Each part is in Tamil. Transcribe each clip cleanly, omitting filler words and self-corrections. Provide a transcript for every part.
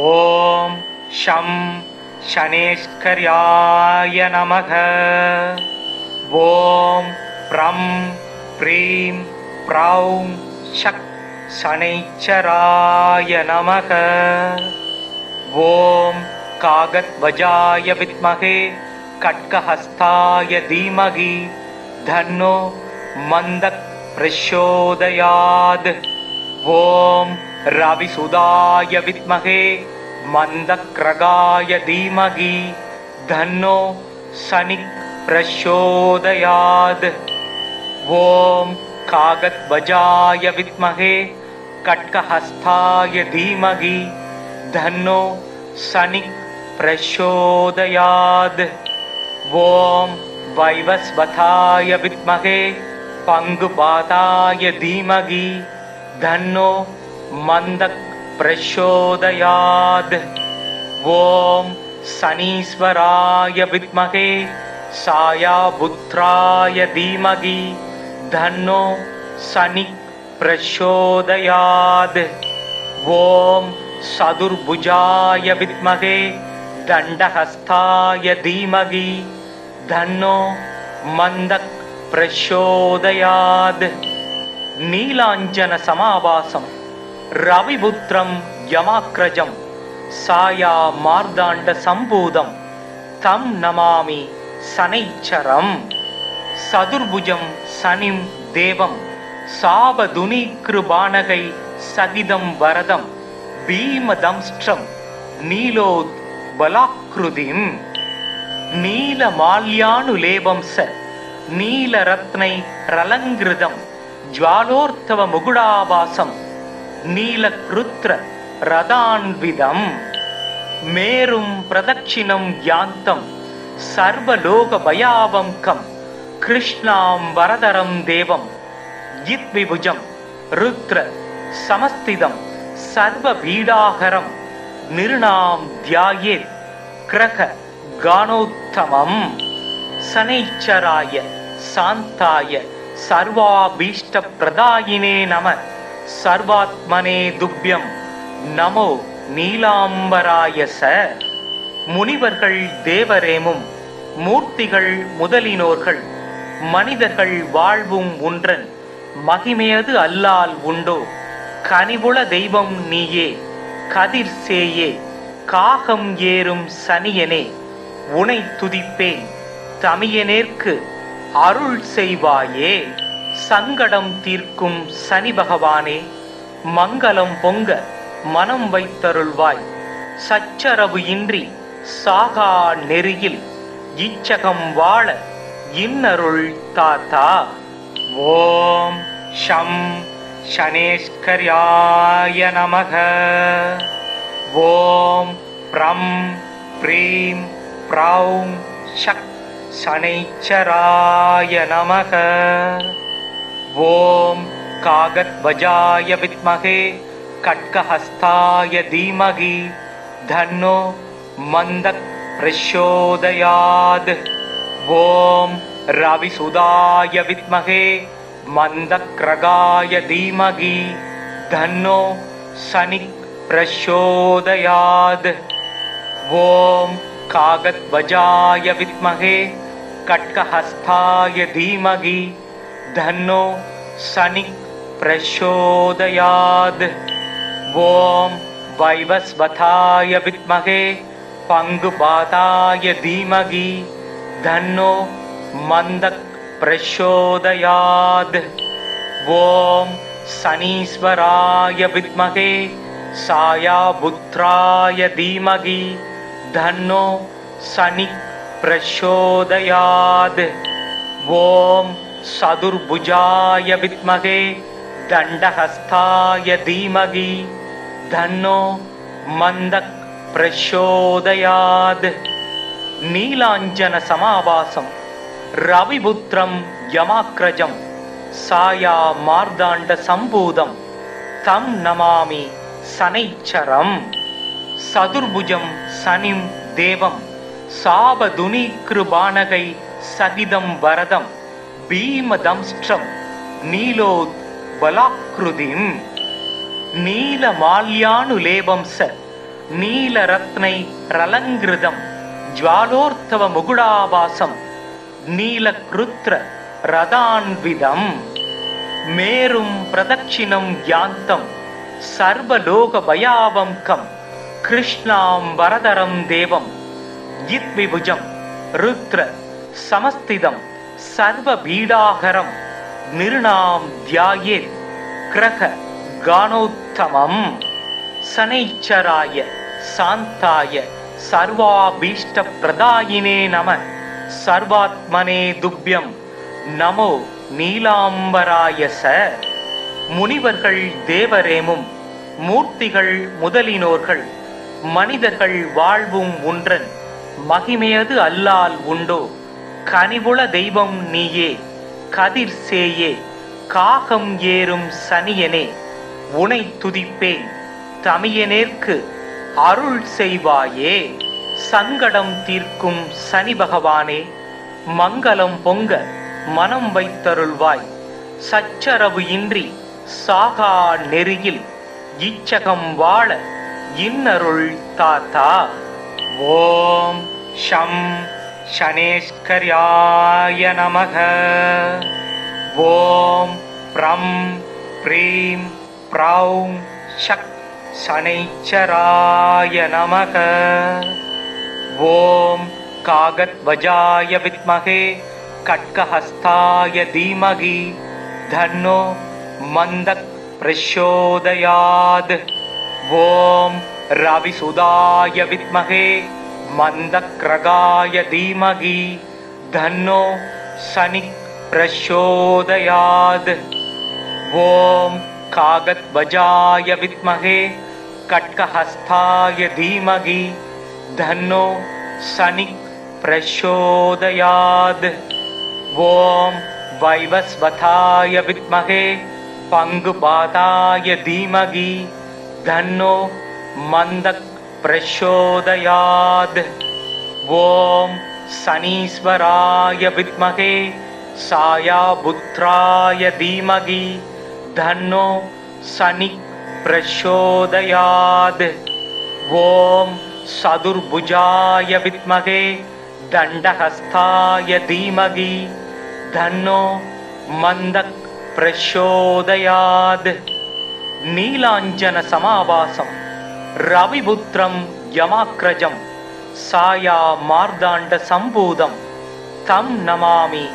ஓம் ஷம் சனேஸ்கர்யாய நமக. ஓம் ப்ரம் ப்ரீம் ப்ரௌம் ஷக் சனைச்சராய நமக. ஓம் காகத்வஜாய வித்மகே கட்கஹஸ்தாய தீமகி தன்னோ மந்தக் பிரச்சோதயாத். ஓம் ரவிசுதாய வித்மகே மந்தக்ரகாய தீமகி தன்னோ சனிக் பிரச்சோதயாத். ஓம் காகத்வஜாய வித்மகே கட்கஹஸ்தாய தீமகி தன்னோ சனிக் பிரச்சோதயாத். ஓம் வைவஸ்வதாய வித்மகே பங்குபாதாய தீமகி தன்னோ மந்தக் பிரச்சோதயாத். ஓம் சனீஸ்வராய வித்மகே சாயாபுத்ராய தீமகி தன்னோ சனிக் பிரச்சோதயாத். ஓம் சதுர்புஜாய வித்மகே தண்டஹஸ்தாய தீமகி தன்னோ மந்தக் பிரச்சோதயாத். நீலாஞ்சன சமாபாசம் ரவிபுத்திரம் யமாக்ரஜம் சாயா மார்தாண்ட சம்பூதம் தம் நமாமி சனைச்சரம். சதுர்புஜம் சனிம் தேவம் சாபதுனீக்ருபானகை சகிதம் வரதம் பீமதம்ஷ்டம் நீலோத் பலாக்ருதிம். நீலமால்யானுலேபம் ச நீலரத்னை ரலங்கிருதம் ஜ்வாலோர்த்தவ முகுடாபாசம் நீலக்ருத்ர ரதான்விதம். மேரும் பிரதட்சிணம் யாந்தம் சர்வலோக பயாவங்கம் கிருஷ்ணாம் வரதரம் தேவம் யித்விபுஜம் ருத்ர சமஸ்திதம் சர்வ பீடாகரம் நிருணாம் தியாயேத் கிரக கானோத்தமம். சனைச்சராய சாந்தாய சர்வாபீஷ்ட பிரதாயினே நம சர்வாத்மனே துப்யம் நமோ நீலாம்பராய ச. முனிவர்கள் தேவரேமும் மூர்த்திகள் முதலினோர்கள் மனிதர்கள் வாழ்வும் உன்றன் மகிமையது அல்லால் உண்டோ. கனிவுள தெய்வம் நீயே கதிர் சேயே காகம் ஏறும் சனியனே உனை துதிப்பேன் தமியனேற்கு அருள் செய்வாயே. சங்கடம் தீர்க்கும் சனி பகவானே மங்களம் பொங்க மனம் வைத்தருள்வாய். சச்சரவு இன்றி சாகா நெறியில் இச்சகம் வாழ இன்னருள் தாத்தா. ஓம் ஷம் சனேஸ்கர்யாய நமக. ஓம் ப்ரம் ப்ரீம் ப்ரௌம் ஷக் சனைச்சராய நமக. ஓம் காகத்வஜாய வித்மகே கட்கஹஸ்தாய தீமகி தன்னோ மந்தக் பிரச்சோதயாத். ஓம் ரவிசுதாய வித்மகே மந்தக்ரகாய தீமகி தன்னோ சனிக் பிரச்சோதயாத். ஓம் காகத்வஜாய வித்மகே கட்கஹஸ்தாய தீமகி தன்னோ சனிக் பிரச்சோதயாத். ஓம் வைவஸ்வதாய வித்மகே பங்குபாதாய தீமகி தன்னோ மந்தக் பிரச்சோதயாத். ஓம் சனீஸ்வராய வித்மகே சாயாபுத்ராய தீமகி தன்னோ சனிக் பிரச்சோதயாத். ஓம் சதுர்புஜாய வித்மகே தண்டஹஸ்தாய தீமகி தன்னோ மந்தக் பிரச்சோதயாத். நீலாஞ்சன சமாபாசம் ரவிபுத்திரம் யமாக்ரஜம் சாயா மார்தாண்ட சம்பூதம் தம் நமாமி சனைச்சரம். சதுர்புஜம் சனிம் தேவம் சாபதுனீக்ருபானகை சகிதம் வரதம் பீமதம்ஷ்டம் நீலோத் பலாக்ருதிம். நீலமால்யானுலேபம் ச நீலரத்னை ரலங்கிருதம் ஜ்வாலோர்த்தவ முகுடாபாசம் நீலக்ருத்ர ரதான்விதம் மேரும் பிரதட்சிணம் யாந்தம் சர்வலோக பயாவங்கம் கிருஷ்ணாம் வரதரம் தேவம் யித்விபுஜம் ருத்ர சமஸ்திதம் சர்வ பீடாகரம் நிருணாம் தியாயேத் கிரக கானோத்தமம் சனைச்சராய சாந்தாய சர்வாபீஷ்ட பிரதாயினே நம சர்வாத்மனே துப்யம் நமோ நீலாம்பராய ச. முனிவர்கள் தேவரேமும் மூர்த்திகள் முதலினோர்கள் மனிதர்கள் வாழ்வும் உன்றன் மகிமையது அல்லால் உண்டோ கனிவுள தெய்வம் நீயே கதிர் சேயே காகம் ஏறும் சனியனே உனை துதிப்பேன் தமியனேற்கு அருள் செய்வாயே. சங்கடம் தீர்க்கும் சனி பகவானே மங்களம் பொங்க மனம் வைத்தருள்வாய். சச்சரவு இன்றி சாகா நெறியில் இச்சகம் வாழ இன்னருள் தாத்தா. ஓம் ஷம் சனேஸ்கர்யாய நமக. ஓம் ப்ரம் ப்ரீம் ப்ரௌம் ஷக் சனைச்சராய நமக. ஓம் காகத்வஜாய வித்மகே கட்கஹஸ்தாய தீமகி தன்னோ மந்தக் பிரச்சோதயாத். ஓம் ரவிசுதாய வித்மகே மந்தக்ரகாய தீமகி தன்னோ சனிக் பிரச்சோதயாத். ஓம் காகத்வஜாய வித்மகே கட்கஹஸ்தாய தீமகி தன்னோ சனிக் பிரச்சோதயாத். ஓம் வைவஸ்வதாய வித்மகே பங்குபாதாய தீமகி தன்னோ மந்தக் பிரச்சோதயாத். ஓம் சனீஸ்வராய வித்மகே சாயாபுத்ராய தீமகி தன்னோ சனிக் பிரச்சோதயாத். ஓம் சதுர்புஜாய வித்மகே தண்டஹஸ்தாய தீமகி தன்னோ மந்தக் பிரச்சோதயாத். நீலாஞ்சன சமாவாசம் ரவிபுத்திரம் யமாக்ரஜம் சாயா மார்தாண்ட சம்பூதம் தம் நமாமி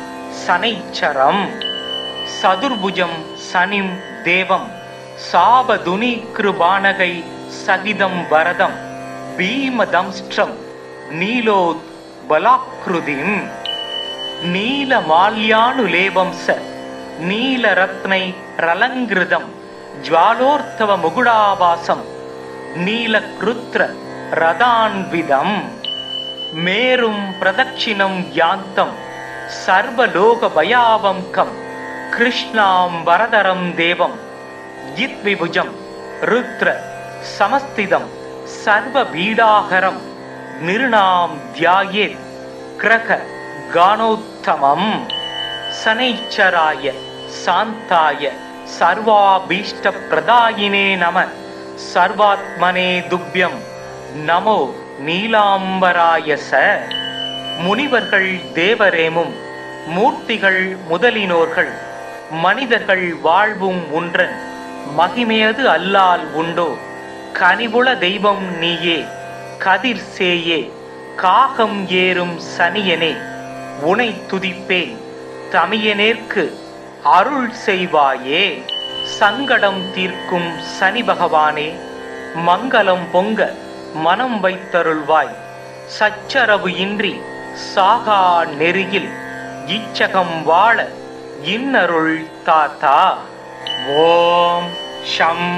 சனைச்சரம். சதுர்புஜம் சனிம் தேவம் சாபதுனீக்ருபாணகை சகிதம் வரதம் பீமதம்ஸ்ட்ரம் நீலோத் பலாக்ருதிம். நீலமால்யானுலேபம் ச நீலரத்னை ரலங்கிருதம் ஜ்வாலோர்த்தவ முகுடாபாசம் நீலக்ருத்ர ரதான்விதம் மேரும் பிரதட்சிணம் யாந்தம் சர்வலோக பயாவங்கம் கிருஷ்ணாம் வரதரம் தேவம் யித்விபுஜம் ருத்ர சமஸ்திதம் சர்வ பீடாகரம் நிருணாம் தியாயேத் கிரக கானோத்தமம் சனைச்சராய சாந்தாய சர்வாபீஷ்ட பிரதாயினே நம சர்வாத்மனே துப்யம் நமோ நீலாம்பராய ச. முனிவர்கள் தேவரேமும் மூர்த்திகள் முதலினோர்கள் மனிதர்கள் வாழ்வும் உன்றன் மகிமையது அல்லால் உண்டோ கனிவுள தெய்வம் நீயே கதிர் சேயே காகம் ஏறும் சனியனே உனை துதிப்பேன் தமியனேற்கு அருள் செய்வாயே. சங்கடம் தீர்க்கும் சனி பகவானே மங்களம் பொங்க மனம் வைத்தருள்வாய். சச்சரவு இன்றி சாகா நெறியில் இச்சகம் வாழ இன்னருள் தாத்தா. ஓம் ஷம்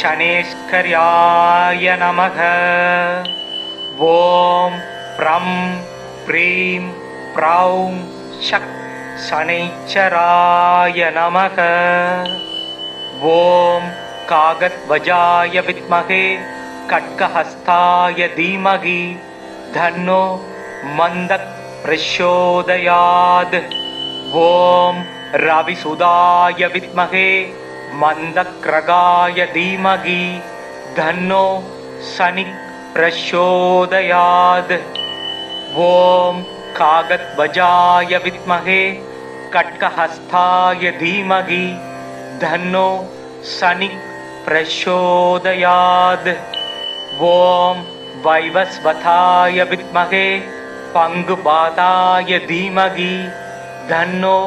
சனேஸ்கர்யாய நமக. ஓம் ப்ரம் ப்ரீம் ப்ரௌம் ஷக் சனைச்சராய நமக. ஓம் காகத்வஜாய வித்மகே கட்கஹஸ்தாய தீமகி தன்னோ மந்தக் பிரச்சோதயாத். ஓம் ரவிசுதாய வித்மகே மந்தக்ரகாய தீமகி தன்னோ शनिः प्रचोदयात्। ॐ कागद्वजाय विद्महे खड्गहस्ताय धीमहि तन्नो शनिः प्रचोदयात्। ॐ वैवस्वताय विद्महे पङ्गुपादाय धीमहि तन्नो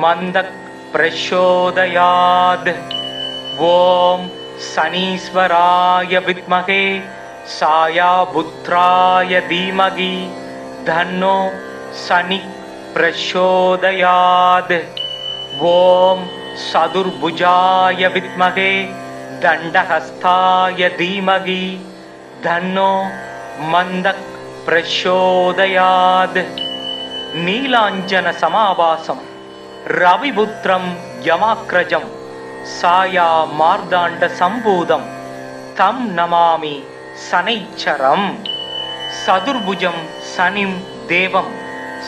मन्दः प्रचोदयात्। ॐ शनीश्वराय विद्महे सायापुत्राय धीमहि तन्नो शनिः प्रचोदयात्। ॐ चतुर्भुजाय विद्महे दण्डहस्ताय धीमहि तन्नो मन्दः प्रचोदयात्। नीलाञ्जन समाभासं रविपुत्रं यमाग्रजं साया मार्दाण्ड सम्भूतं तं नमामि शनैश्चरम्। चतुर्भुजं शनिं देवं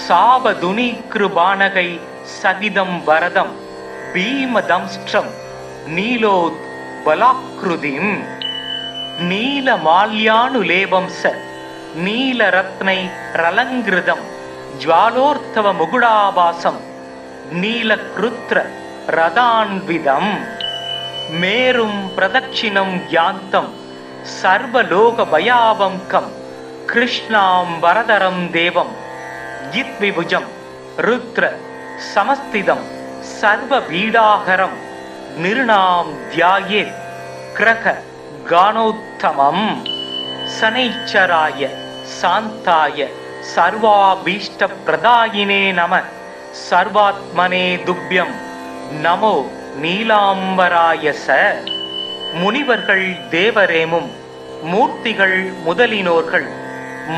सावधुनीकृबाणकै सहितं वरदं भीमदंष्ट्रं नीलोत्बलाकृतिं नीलमाल्यानुलेपं स नीलरत्नैरलङ्कृतं ज्वालोर्धवमुकुटाभासं नीलकृत्र रथान्वितं मेरुं प्रदक्षिणं यान्तं सर्वलोकभयावङ्कं कृष्णाम्बरधरं देवं यद्विभुजं रुद्र समस्थितं सर्वपीडाहरं निर्णां ध्यायेत् ग्रह गानोत्तमं। शनैश्चराय शान्ताय सर्वाभीष्टप्रदायिने नमः। सर्वात्मने तुभ्यं நமோ நீலாம்பராய ச. முனிவர்கள் தேவரேமும் மூர்த்திகள் முதலினோர்கள்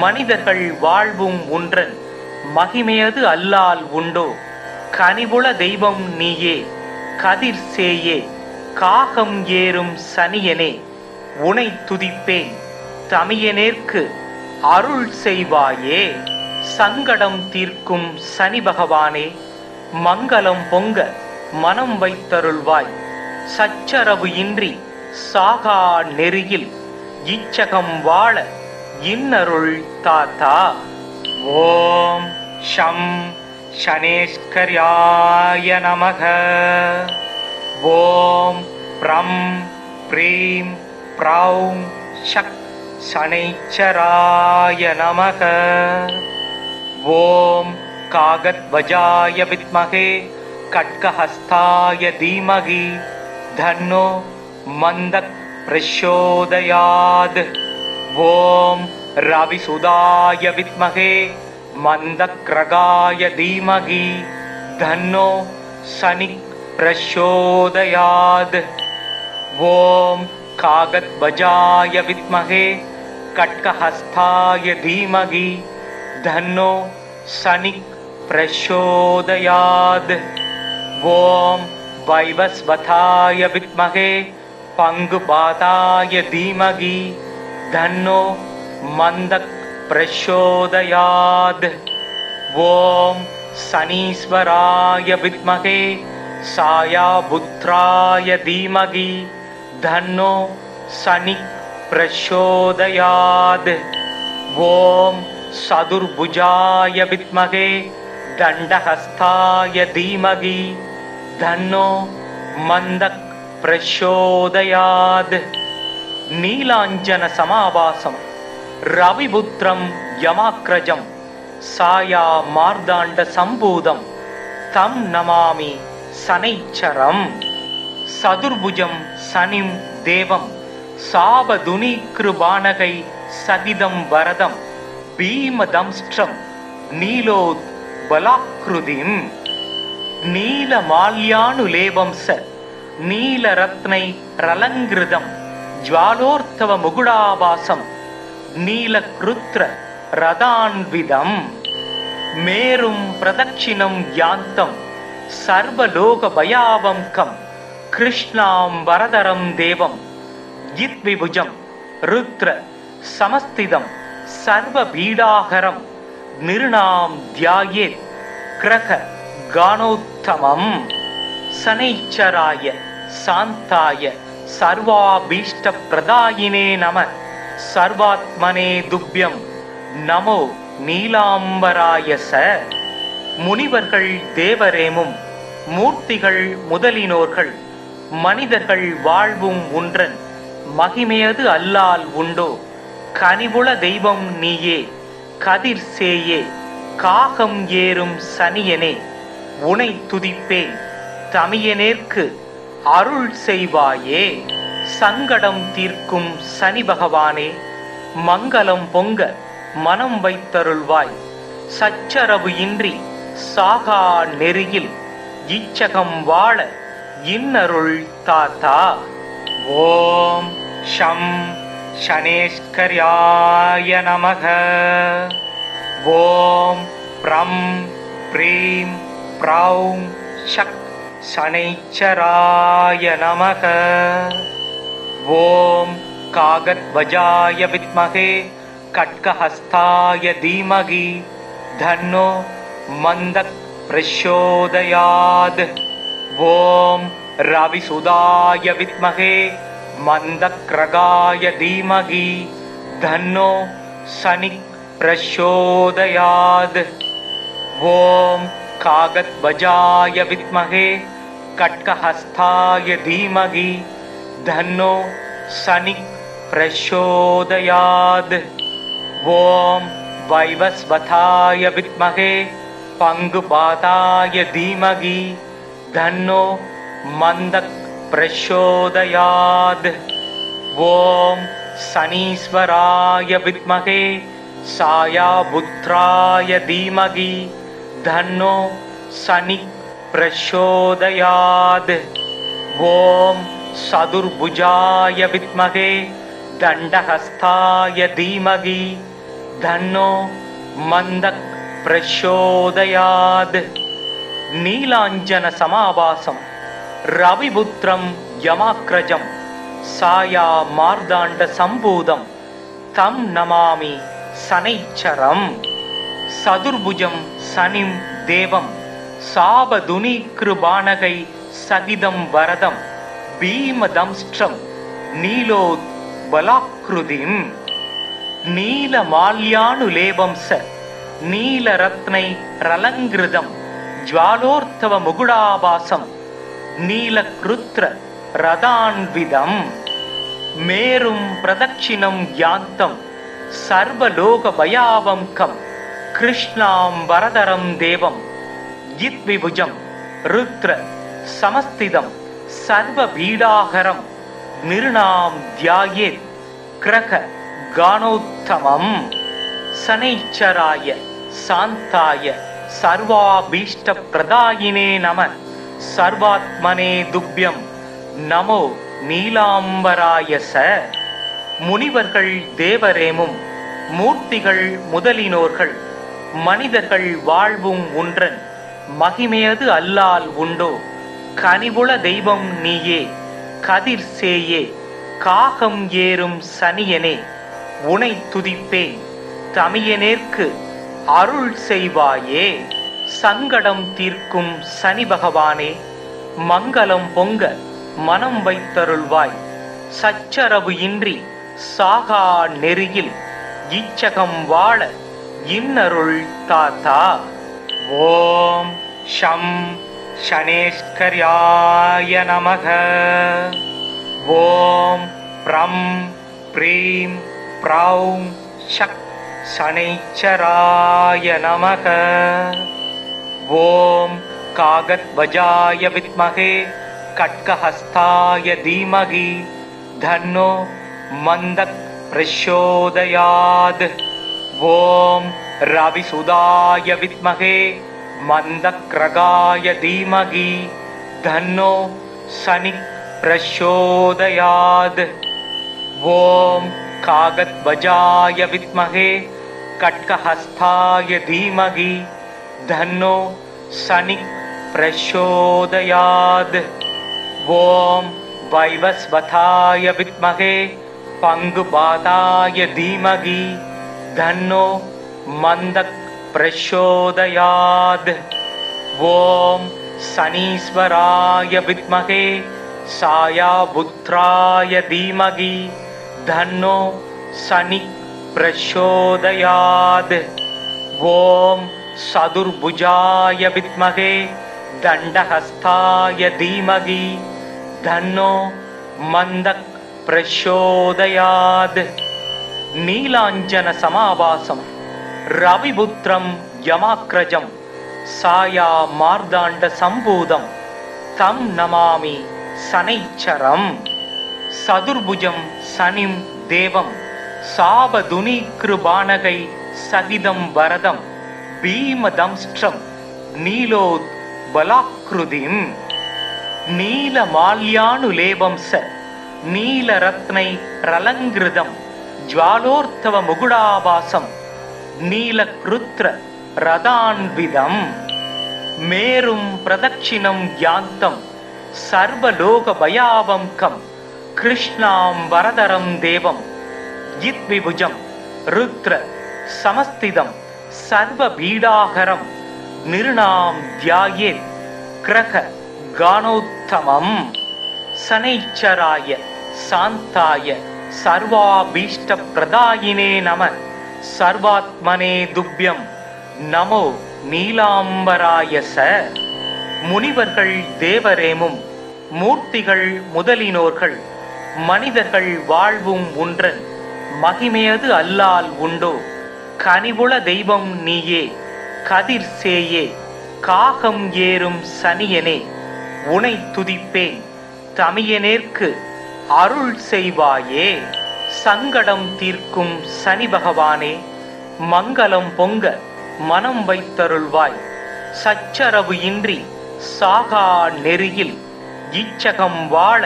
மனிதர்கள் வாழ்வும் உன்றன் மகிமையது அல்லால் உண்டோ. கனிவுள தெய்வம் நீயே கதிர் சேயே காகம் ஏறும் சனியனே உனை துதிப்பேன் தமியனேற்கு அருள் செய்வாயே. சங்கடம் தீர்க்கும் சனி பகவானே மங்களம் பொங்க மனம் வைத்தருள்வாய். சச்சரவு இன்றி சாகா நெறியில் இச்சகம் வாழ இன்னருள் தாத்தா. ஓம் ஷம் ஷனேஸ்கர்யாய நமக. ஓம் ப்ரம் ப்ரீம் ப்ரௌம் ஷக் शनैश्चराय नमः। ॐ कागद्वजाय विद्महे खड्गहस्ताय धीमहि तन्नो मन्दः प्रचोदयात्। ॐ रविसुदाय विद्महे मन्दग्रगाय धीमहि तन्नो शनिः प्रचोदयात्। ॐ कागद्वजाय विद्महे खड्गहस्ताय धीमहि तन्नो शनिः प्रचोदयात्। ॐ वैवस्वताय विद्महे पङ्गुपादाय धीमहि तन्नो मन्दः प्रचोदयात्। ॐ शनीश्वराय विद्महे सायापुत्राय धीमहि तन्नो शनिः प्रचोदयात्। ॐ चतुर्भुजाय विद्महे दण्डहस्ताय धीमहि तन्नो मन्दः प्रचोदयात्। नीलाञ्जन समाभासं रविपुत्रं यमाग्रजं साया मार्दाण्ड सम्भूतं तं नमामि शनैश्चरम्। चतुर्भुजं शनिं देवं सावधुनीकृबाणकै सहितं वरदं भीमदंष्ट्रं नीलोत्बलाकृतिं नीलमाल्यानुलेपं स नीलरत्नैरलङ्कृतं ज्वालोर्धवमुकुटाभासं नीलकृत्र रथान्वितं मेरुं प्रदक्षिणं यान्तं सर्वलोकभयावङ्कं कृष्णाम्बरधरं देवं यद्विभुजं रुद्र समस्थितं सर्वपीडाहरं निर्णां ध्यायेत् ग्रह गानोत्तमं। शनैश्चराय शान्ताय सर्वाभीष्टप्रदायिने नमः। சர்வாத்மனே துப்யம் நமோ நீலாம்பராய ச. முனிவர்கள் தேவரேமும் மூர்த்திகள் முதலினோர்கள் மனிதர்கள் வாழ்வும் உன்றன் மகிமையது அல்லால் உண்டோ. கனிவுள தெய்வம் நீயே கதிர் சேயே காகம் ஏறும் சனியனே உனை துதிப்பேன் தமியனேற்கு அருள் செய்வாயே. சங்கடம் தீர்க்கும் சனி பகவானே மங்களம் பொங்க மனம் வைத்தருள்வாய். சச்சரவு இன்றி சாகா நெறியில் இச்சகம் வாழ இன்னருள் தாத்தா. ஓம் ஷம் சனேஸ்கர்யாய நமக. ஓம் ப்ரம் ப்ரீம் ப்ரௌம் ஷக் சனைச்சராய நமக. ஓம் காகத்வஜாய வித்மகே கட்கஹஸ்தாய தீமகி தன்னோ மந்தக் பிரச்சோதயாத். ஓம் ரவிசுதாய வித்மகே மந்தக்ரகாய தீமகி தன்னோ சனிக் பிரச்சோதயாத். ஓம் காகத்வஜாய வித்மகே கட்கஹஸ்தாய தீமகி தன்னோ சனிக் பிரச்சோதயாத். ஓம் வைவஸ்வதாய வித்மகே பங்குபாதாய தீமகி தன்னோ மந்தக் பிரச்சோதயாத். ஓம் சனீஸ்வராய வித்மகே சாயாபுத்ராய தீமகி தன்னோ சனிக் பிரச்சோதயாத். ஓம் சதுர்புஜாய வித்மகே தண்டஹஸ்தாய தீமகி தன்னோ மந்தக் பிரச்சோதயாத். நீலாஞ்சன சமாபாசம் ரவிபுத்திரம் யமாக்ரஜம் சாயா மார்தாண்ட சம்பூதம் தம் நமாமி சனைச்சரம். சதுர்புஜம் சனிம் தேவம் சாபதுனி கிருபானகை சகிதம் வரதம் பீமதம்ஷ்டம் நீலோத் பலாக்ருதிம். நீலமால்யானுலேபம் ச நீலரத்னை ரலங்கிருதம் ஜ்வாலோர்த்தவ முகுடாபாசம் நீலக்ருத்ர ரதான்விதம். மேரும் பிரதட்சிணம் யாந்தம் சர்வலோக பயாவங்கம் கிருஷ்ணாம் வரதரம் தேவம் யித்விபுஜம் ருத்ர சமஸ்திதம் சர்வ பீடாகரம் நிருணாம் தியாயேத் கிரக கானோத்தமம். சனைச்சராய சாந்தாய சர்வாபீஷ்ட பிரதாயினே நம. சர்வாத்மனே துப்யம் நமோ நீலாம்பராய ச. முனிவர்கள் தேவரேமும் மூர்த்திகள் முதலினோர்கள் மனிதர்கள் வாழ்வும் உன்றன் மகிமையது அல்லால் உண்டோ. கனிவுள தெய்வம் நீயே கதிர் சேயே காகம் ஏறும் சனியனே உனை துதிப்பேன் தமியனேற்கு அருள் செய்வாயே. சங்கடம் தீர்க்கும் சனி பகவானே மங்களம் பொங்க மனம் வைத்தருள்வாய். சச்சரவு இன்றி சாகா நெறியில் இச்சகம் வாழ இன்னருள் தாத்தா. ஓம் ஷம் சனேஸ்கர்யாய நமக. ஓம் ப்ரம் ப்ரீம் ப்ரௌம் ஷக் சனைச்சராய நமக. ஓம் காகத்வஜாய வித்மகே கட்கஹஸ்தாய தீமகி தன்னோ மந்தக் பிரச்சோதயாத். ஓம் ரவிசுதாய வித்மகே மந்தக்ரகாய தீமகி தன்னோ சனிக் பிரச்சோதயாத். ஓம் காகத்வஜாய வித்மகே கட்கஹஸ்தாய தீமகி தன்னோ சனிக் பிரச்சோதயாத். ஓம் வைவஸ்வதாய வித்மகே பங்குபாதாய தீமகி தன்னோ மந்தக் பிரச்சோதயாத். ஓம் சனீஸ்வராய வித்மகே சாயாபுத்ராய தீமகி தன்னோ சனி பிரச்சோதயாத். ஓம் சதுர்புஜாய வித்மகே தண்டஹஸ்தாய தீமகி தன்னோ மந்தக் பிரச்சோதயாத். நீலாஞ்சன சமாவாசம் ரவிபுத்திரம் யமாக்ரஜம் சாயா மார்தாண்ட சம்பூதம் தம் நமாமி சனைச்சரம். சதுர்புஜம் சனிம் தேவம் சாபதுனீக்ருபாணகை சகிதம் வரதம் பீமதம்ஷ்ட்ரம் நீலோத் பலாக்ருதிம். நீலமால்யானுலேபம் ச நீலரத்னை ரலங்கிருதம் ஜ்வாலோர்த்தவ முகுடாபாசம் நீலக்ருத்ர ரதான்விதம். மேரும் பிரதட்சிணம் யாந்தம் சர்வலோக பயாவங்கம் கிருஷ்ணாம் வரதரம் தேவம் யித்விபுஜம் ருத்ர சமஸ்திதம் சர்வபீடாகரம் நிருணாம் தியாயேத் கிரக கானோத்தமம். சனைச்சராய சாந்தாய சர்வாபீஷ்ட பிரதாயினே நம சர்வாத்மனே துப்யம் நமோ நீலாம்பராய ச. முனிவர்கள் தேவரேமும் மூர்த்திகள் முதலினோர்கள் மனிதர்கள் வாழ்வும் உன்றன் மகிமையது அல்லால் உண்டோ. கனிவுள தெய்வம் நீயே கதிர் சேயே காகம் ஏறும் சனியனே உனை துதிப்பேன் தமியனேற்கு அருள் செய்வாயே. சங்கடம் தீர்க்கும் சனி பகவானே மங்களம் பொங்க மனம் வைத்தருள்வாய். சச்சரவு இன்றி சாகா நெறியில் இச்சகம் வாழ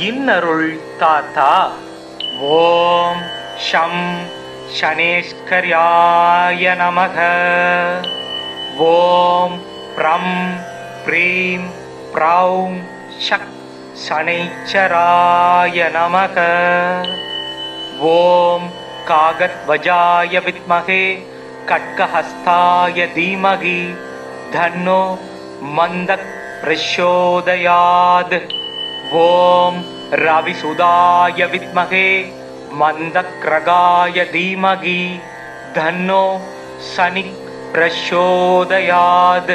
இன்னருள் தாத்தா. ஓம் ஷம் சனேஸ்கர்யாய நமக. ஓம் ப்ரம் ப்ரீம் ப்ரௌம் ஷக் சனைச்சராய நமக. ஓம் காகத்வஜாய வித்மகே கட்கஹஸ்தாய தீமகி தன்னோ மந்தக் பிரச்சோதயாத். ஓம் ரவிசுதாய வித்மகே மந்தக்ரகாய தீமகி தன்னோ சனிக் பிரச்சோதயாத்.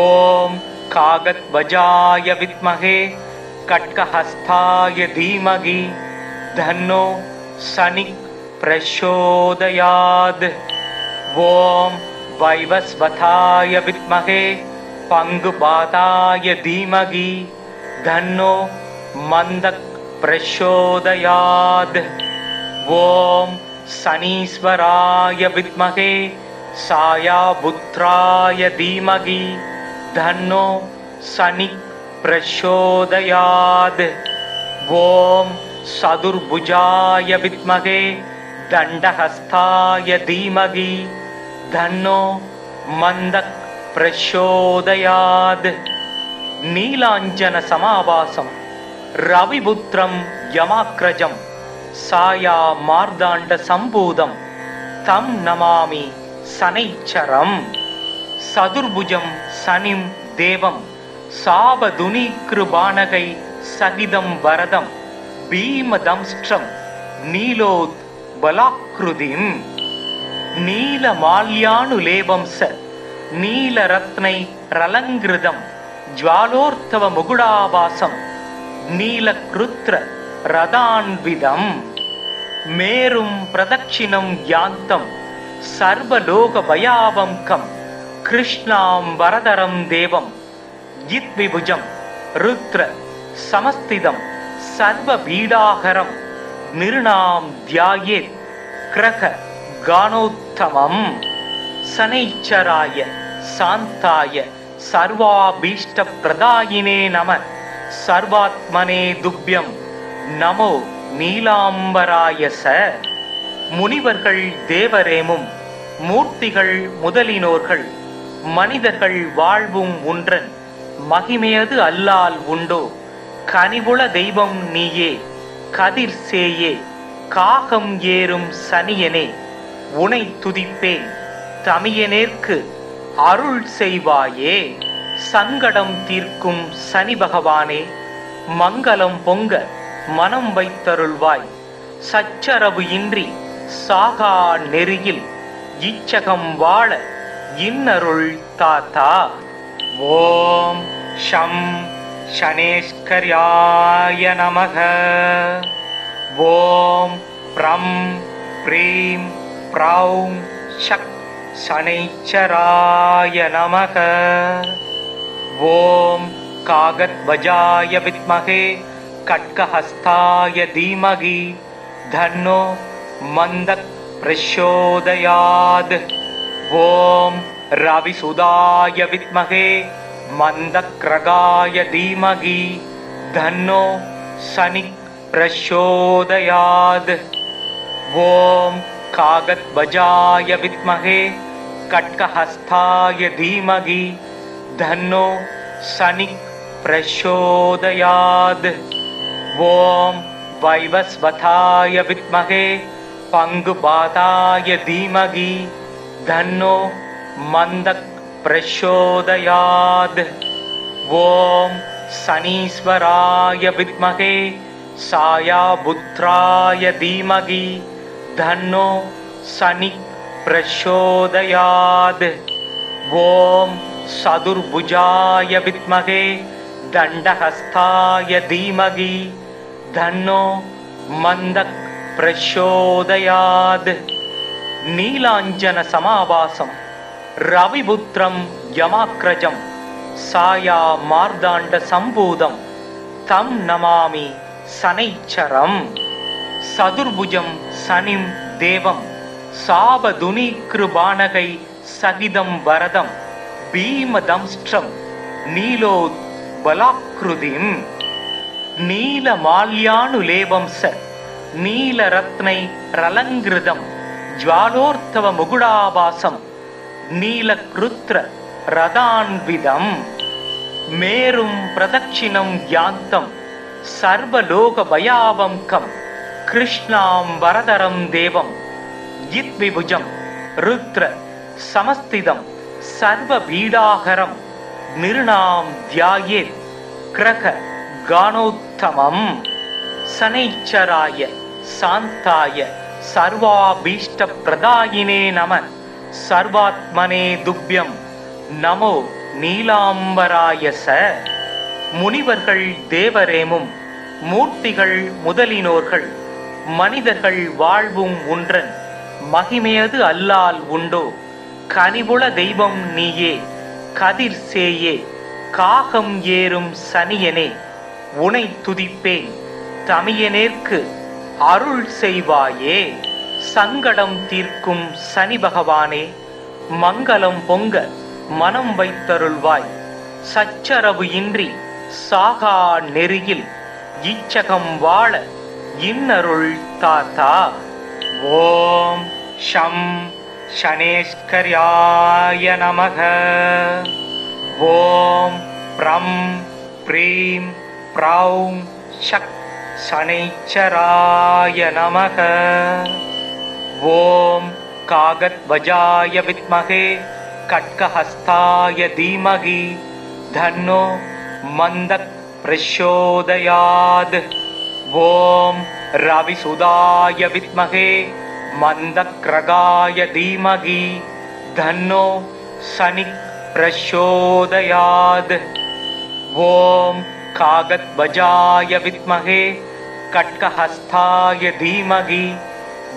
ஓம் காகத்வஜாய வித்மகே கட்கஹஸ்தாய தீமகி தன்னோ சனிக் பிரச்சோதயாத். ஓம் வைவஸ்வதாய வித்மகே பங்குபாதாய தீமகி தன்னோ மந்தக் பிரச்சோதயாத். ஓம் சனீஸ்வராய வித்மகே சாயாபுத்ராய தீமகி தன்னோ சனிக் பிரச்சோதயாத். ஓம் சதுர்புஜாய வித்மகே தண்டஹஸ்தாய தீமகி தன்னோ மந்தக் பிரச்சோதயாத். நீலாஞ்சன சமாவாசம் ரவிபுத்திரம் யமாக்ரஜம் சாயா மார்தாண்ட சம்பூதம் தம் நமாமி சனைச்சரம். சதுர்புஜம் சனிம் தேவம் சாபதுனீக்ருபாணகை சகிதம் வரதம் பீமதம்ஷ்ட்ரம் நீலோத் பலாக்ருதிம். நீலமால்யானுலேபம் ச நீலரத்னை ரலங்கிருதம் ஜ்வாலோர்த்தவ முகுடாபாசம் நீலக்ருத்ர ரதான்விதம். மேரும் பிரதட்சிணம் யாந்தம் சர்வலோக பயாவங்கம் கிருஷ்ணாம் வரதரம் தேவம் யித்விபுஜம் ருத்ர சமஸ்திதம் சர்வபீடாகரம் நிருணாம் தியாயேத் கிரக கானோத்தமம். சனைச்சராய சாந்தாய சர்வாபீஷ்ட பிரதாயினே நம சர்வாத்மனே துப்யம் நமோ நீலாம்பராய ச. முனிவர்கள் தேவரேமும் மூர்த்திகள் முதலினோர்கள் மனிதர்கள் வாழ்வும் உன்றன் மகிமையது அல்லால் உண்டோ. கனிவுள தெய்வம் நீயே கதிர் சேயே காகம் ஏறும் சனியனே உனை துதிப்பேன் தமியனேற்கு அருள் செய்வாயே. சங்கடம் தீர்க்கும் சனி பகவானே மங்களம் பொங்க மனம் வைத்தருள்வாய். சச்சரவு இன்றி சாகா நெறியில் இச்சகம் வாழ இன்னருள் தாத்தா. ஓம் ஷம் சனேஸ்கர்யாய நமக. ஓம் ப்ரம் ப்ரீம் ப்ரௌம் ஷக் சனைச்சராய நமக. ஓம் காகத்வஜாய வித்மகே கட்கஹஸ்தாய தீமகி தன்னோ மந்தக் பிரச்சோதயாத். ஓம் ரவிசுதாய வித்மகே மந்தக்ரகாய தீமகி தன்னோ சனிக் பிரச்சோதயாத். ஓம் காகத்வஜாய வித்மகே கட்கஹஸ்தாய தீமகி தன்னோ சனிக் பிரச்சோதயாத். ஓம் வைவஸ்வதாய வித்மகே பங்குபாதாய தீமகி தன்னோ மந்தக் பிரச்சோதயாத். ஓம் சனீஸ்வராய வித்மகே சாயாபுத்ராய தீமகி தன்னோ சனிக் பிரச்சோதயாத். ஓம் சதுர்புஜாய வித்மகே தண்டஹஸ்தாய தீமகி தன்னோ மந்தக் பிரச்சோதயாத். நீலாஞ்சன சமாபாசம் ரவிபுத்திரம் யமாக்ரஜம் சாயா மார்தாண்ட சம்பூதம் தம் நமாமி சனைச்சரம். சதுர்புஜம் சனிம் தேவம் சாபதுனீக்ருபாணகை சகிதம் வரதம் பீமதம்ஷ்ட்ரம் நீலோத் பலாக்ருதிம். நீலமால்யானுலேபம் ச நீலரத்னை ரலங்கிருதம் ஜ்வாலோர்த்தவ முகுடாபாசம் நீலக்ருத்ர ரதான்விதம். மேரும் பிரதட்சிணம் யாந்தம் சர்வலோக பயாவங்கம் கிருஷ்ணாம் வரதரம் தேவம் யித்விபுஜம் ருத்ர சமஸ்திதம் சர்வ பீடாகரம் நிருணாம் தியாயேத் கிரக கானோத்தமம். சனைச்சராய சாந்தாய சர்வாபீஷ்ட பிரதாயினே நம. சர்வாத்மனே துப்யம் நமோ நீலாம்பராய ச. முனிவர்கள் தேவரேமும் மூர்த்திகள் முதலினோர்கள் மனிதர்கள் வாழ்வும் உன்றன் மகிமையது அல்லால் உண்டோ. கனிவுள தெய்வம் நீயே கதிர் சேயே காகம் ஏறும் சனியனே உனை துதிப்பேன் தமியனேற்கு அருள் செய்வாயே. சங்கடம் தீர்க்கும் சனி பகவானே மங்களம் பொங்க மனம் வைத்தருள்வாய். சச்சரவு இன்றி சாகா நெறியில் இச்சகம் வாழ இன்னருள் தாத்தா. ஓம் ஷம் சனேஸ்கர்யாய நமக. ஓம் ப்ரம் ப்ரீம் ப்ரௌம் ஷக் சனைச்சராய நமக. ஓம் காகத்வஜாய வித்மகே கட்கஹஸ்தாய தீமகி தன்னோ மந்தக் பிரச்சோதயாத். ஓம் ரவிசுதாய வித்மகே மந்தக்ரகாய தீமகி தன்னோ சனிக் பிரச்சோதயாத். ஓம் காகத்வஜாய வித்மகே கட்கஹஸ்தாய தீமகி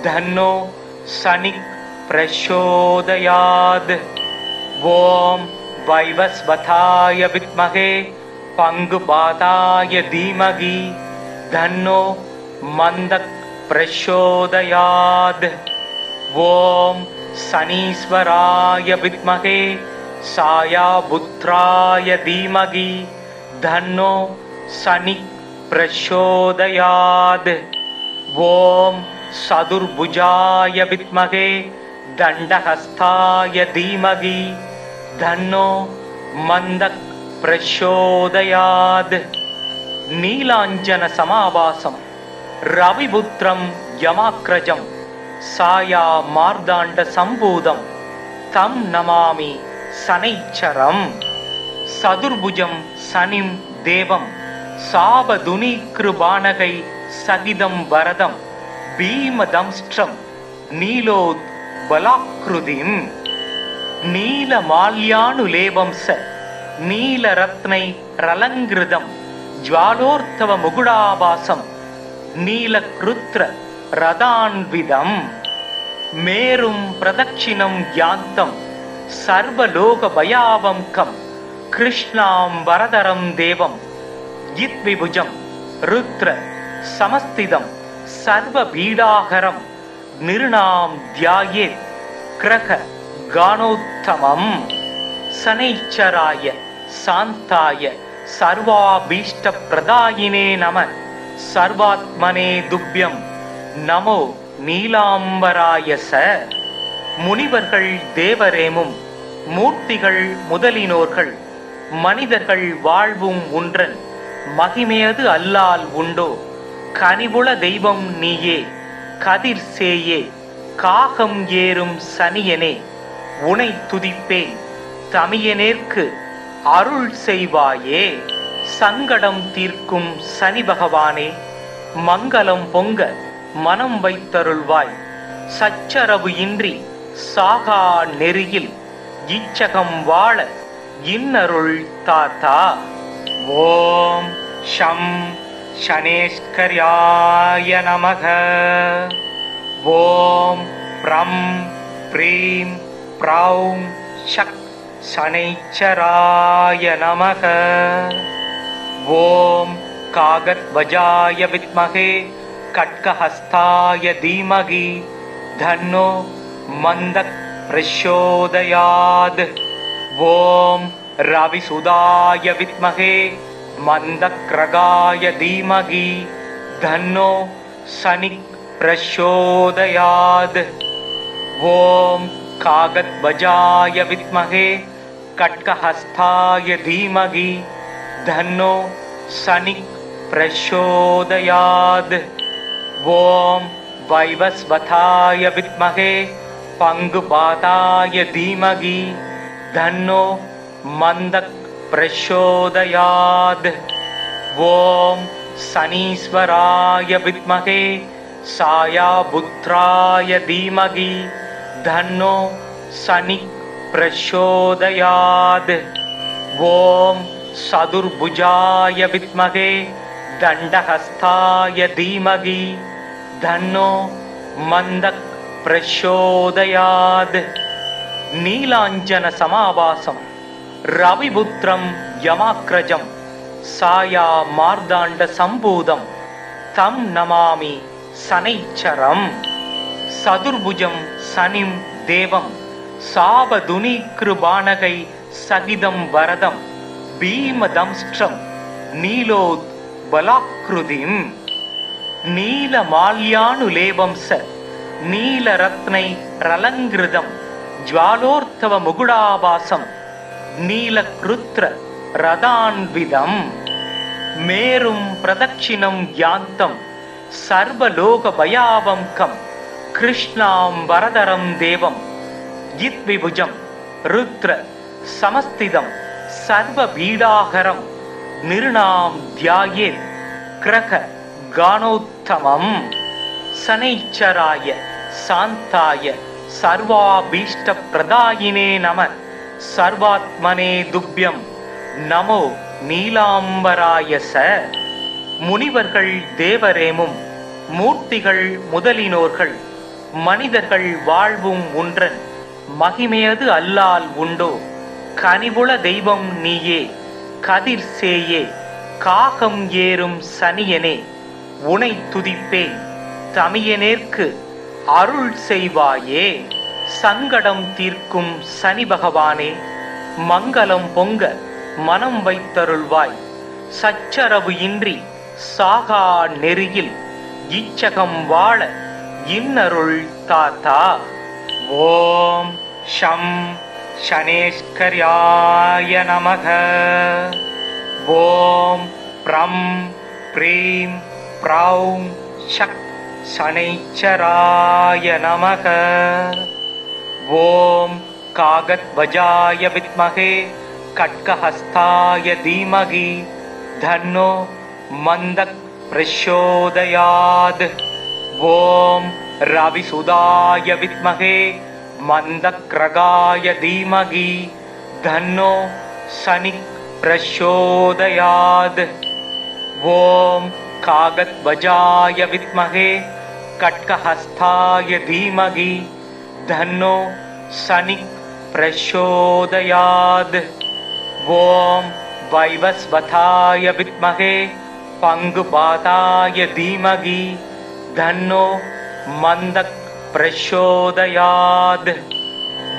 தன்னோ சனிக் பிரச்சோதயாத். ஓம் வைவஸ்வதாய வித்மகே பங்குபாதாய தீமகி தன்னோ மந்தக் பிரச்சோதயாத். ஓம் சனீஸ்வராய வித்மகே சாயாபுத்ராய தீமகி தன்னோ சனிக் பிரச்சோதயாத். ஓம் சதுர்புஜாய வித்மகே தண்டஹஸ்தாய தீமகி தன்னோ மந்தக் பிரச்சோதயாத். நீலாஞ்சன சமாபாசம் ரவிபுத்திரம் யமாக்ரஜம் சாயா மார்தாண்ட சம்பூதம் தம் நமாமி சனைச்சரம். சதுர்புஜம் சனிம் தேவம் சாபதுனீக்ருபாணகை சகிதம் வரதம் भीमदंष्ट्रं नीलोत्बलाकृतिं नीलमाल्यानुलेपं स नीलरत्नैरलङ्कृतं ज्वालोर्धवमुकुटाभासं नीलकृत्र रदान्वितं मेरुं प्रदक्षिणं यान्तं सर्वलोकभयावङ्कं कृष्णां वरदरं देवं यद्विभुजं रुद्र समस्थितं सर्वपीडाहरं निर्णां ध्यायेत् क्रख गानोत्तमम् शनैश्चराय शान्ताय सर्वाभीष्टप्रदायिने नमः सर्वात्मने तुभ्यं நமோ நீலாம்பராய ச. முனிவர்கள் தேவரேமும் மூர்த்திகள் முதலினோர்கள் மனிதர்கள் வாழ்வும் உன்றன் மகிமையது அல்லால் உண்டோ கனிவுள தெய்வம் நீயே கதிர் சேயே காகம் ஏறும் சனியனே உனை துதிப்பேன் தமியனேற்கு அருள் செய்வாயே. சங்கடம் தீர்க்கும் சனி பகவானே மங்களம் பொங்க மனம் வைத்தருள்வாய். சச்சரவு இன்றி சாகா நெறியில் இச்சகம் வாழ இன்னருள் தாத்தா. ஓம் ஷம் ஷனேஸ்கர்யாய நமக. ஓம் ப்ரம் ப்ரீம் ப்ரௌம் ஷக் சனைச்சராய நமக. ஓம் காகத்வஜாய வித்மகே கட்கஹஸ்தாய தீமகி தன்னோ மந்தக் பிரச்சோதயாத். ஓம் ரவிசுதாய வித்மகே மந்தக்ரகாய தீமகி தன்னோ சனிக் பிரச்சோதயாத். ஓம் காகத்வஜாய வித்மகே கட்கஹஸ்தாய தீமகி தன்னோ சனிக் பிரச்சோதயாத். ஓம் வைவஸ்வதாய வித்மகே பங்குபாதாய தீமகி தன்னோ மந்தக் பிரச்சோதயாத். ஓம் சனீஸ்வராய வித்மகே சாயாபுத்ராய தீமகி தன்னோ சனிக் பிரச்சோதயாத். ஓம் சதுர்புஜாய வித்மகே தண்டஹஸ்தாய தீமகி தன்னோ மந்தக் பிரச்சோதயாத். நீலாஞ்சன சமாவாசம் ரவிபுத்திரம் யமாக்ரஜம் சாயா மார்தாண்ட சம்பூதம் தம் நமாமி சனைச்சரம். சதுர்புஜம் சனிம் தேவம் சாபதுனிக்ருபானகை சகிதம் வரதம் பீமதம்ஸ்ட்ரம் நீலோத்பலாக்ருதிம் நீலமால்யானுலேபம் ச நீலரத்னைரலங்கிருதம் ஜ்வாலோர்த்தவமுகுடாபாசம் நீலக்ருத்ர ரதான்விதம் மேரும் பிரதட்சிணம் யாந்தம் சர்வலோகபயாவங்கம் கிருஷ்ணாம் வரதரம் தேவம் யித்விபுஜம் ருத்ர சமஸ்திதம் சர்வபீடாகரம் நிர்ணாம் தியாயேத் கிரக கானோத்தமம். சனைச்சராய சாந்தாய சர்வாபீஷ்ட பிரதாயினே நம சர்வாத்மனே துப்யம் நமோ நீலாம்பராய ச. முனிவர்கள் தேவரேமும் மூர்த்திகள் முதலினோர்கள் மனிதர்கள் வாழ்வும் உன்றன் மகிமையது அல்லால் உண்டோ கனிவுள தெய்வம் நீயே கதிர் சேயே காகம் ஏறும் சனியனே உனை துதிப்பேன் தமியனேற்கு அருள் செய்வாயே. சங்கடம் தீர்க்கும் சனி பகவானே மங்களம் பொங்க மனம் வைத்தருள்வாய். சச்சரவு இன்றி சாகா நெறியில் இச்சகம் வாழ இன்னருள் தாத்தா. ஓம் ஷம் ஷனேஸ்கர்யாய நமக. ஓம் ப்ரம் ப்ரீம் ப்ரௌம் ஷக் சனைச்சராய நமக. ஓம் காகத்வஜாய வித்மகே கட்கஹஸ்தாய தீமகி தன்னோ மந்தக் பிரச்சோதயாத். ஓம் ரவிசுதாய வித்மகே மந்தக்ரகாய தீமகி தன்னோ சனி பிரச்சோதயாத். ஓம் காகத்வஜாய வித்மகே கட்கஹஸ்தாய தீமகி தன்னோ சனி பிரச்சோதயாத். ஓம் வைவஸ்வதாய வித்மகே பங்குபாதாய தீமகி தன்னோ மந்தக் பிரச்சோதயாத்.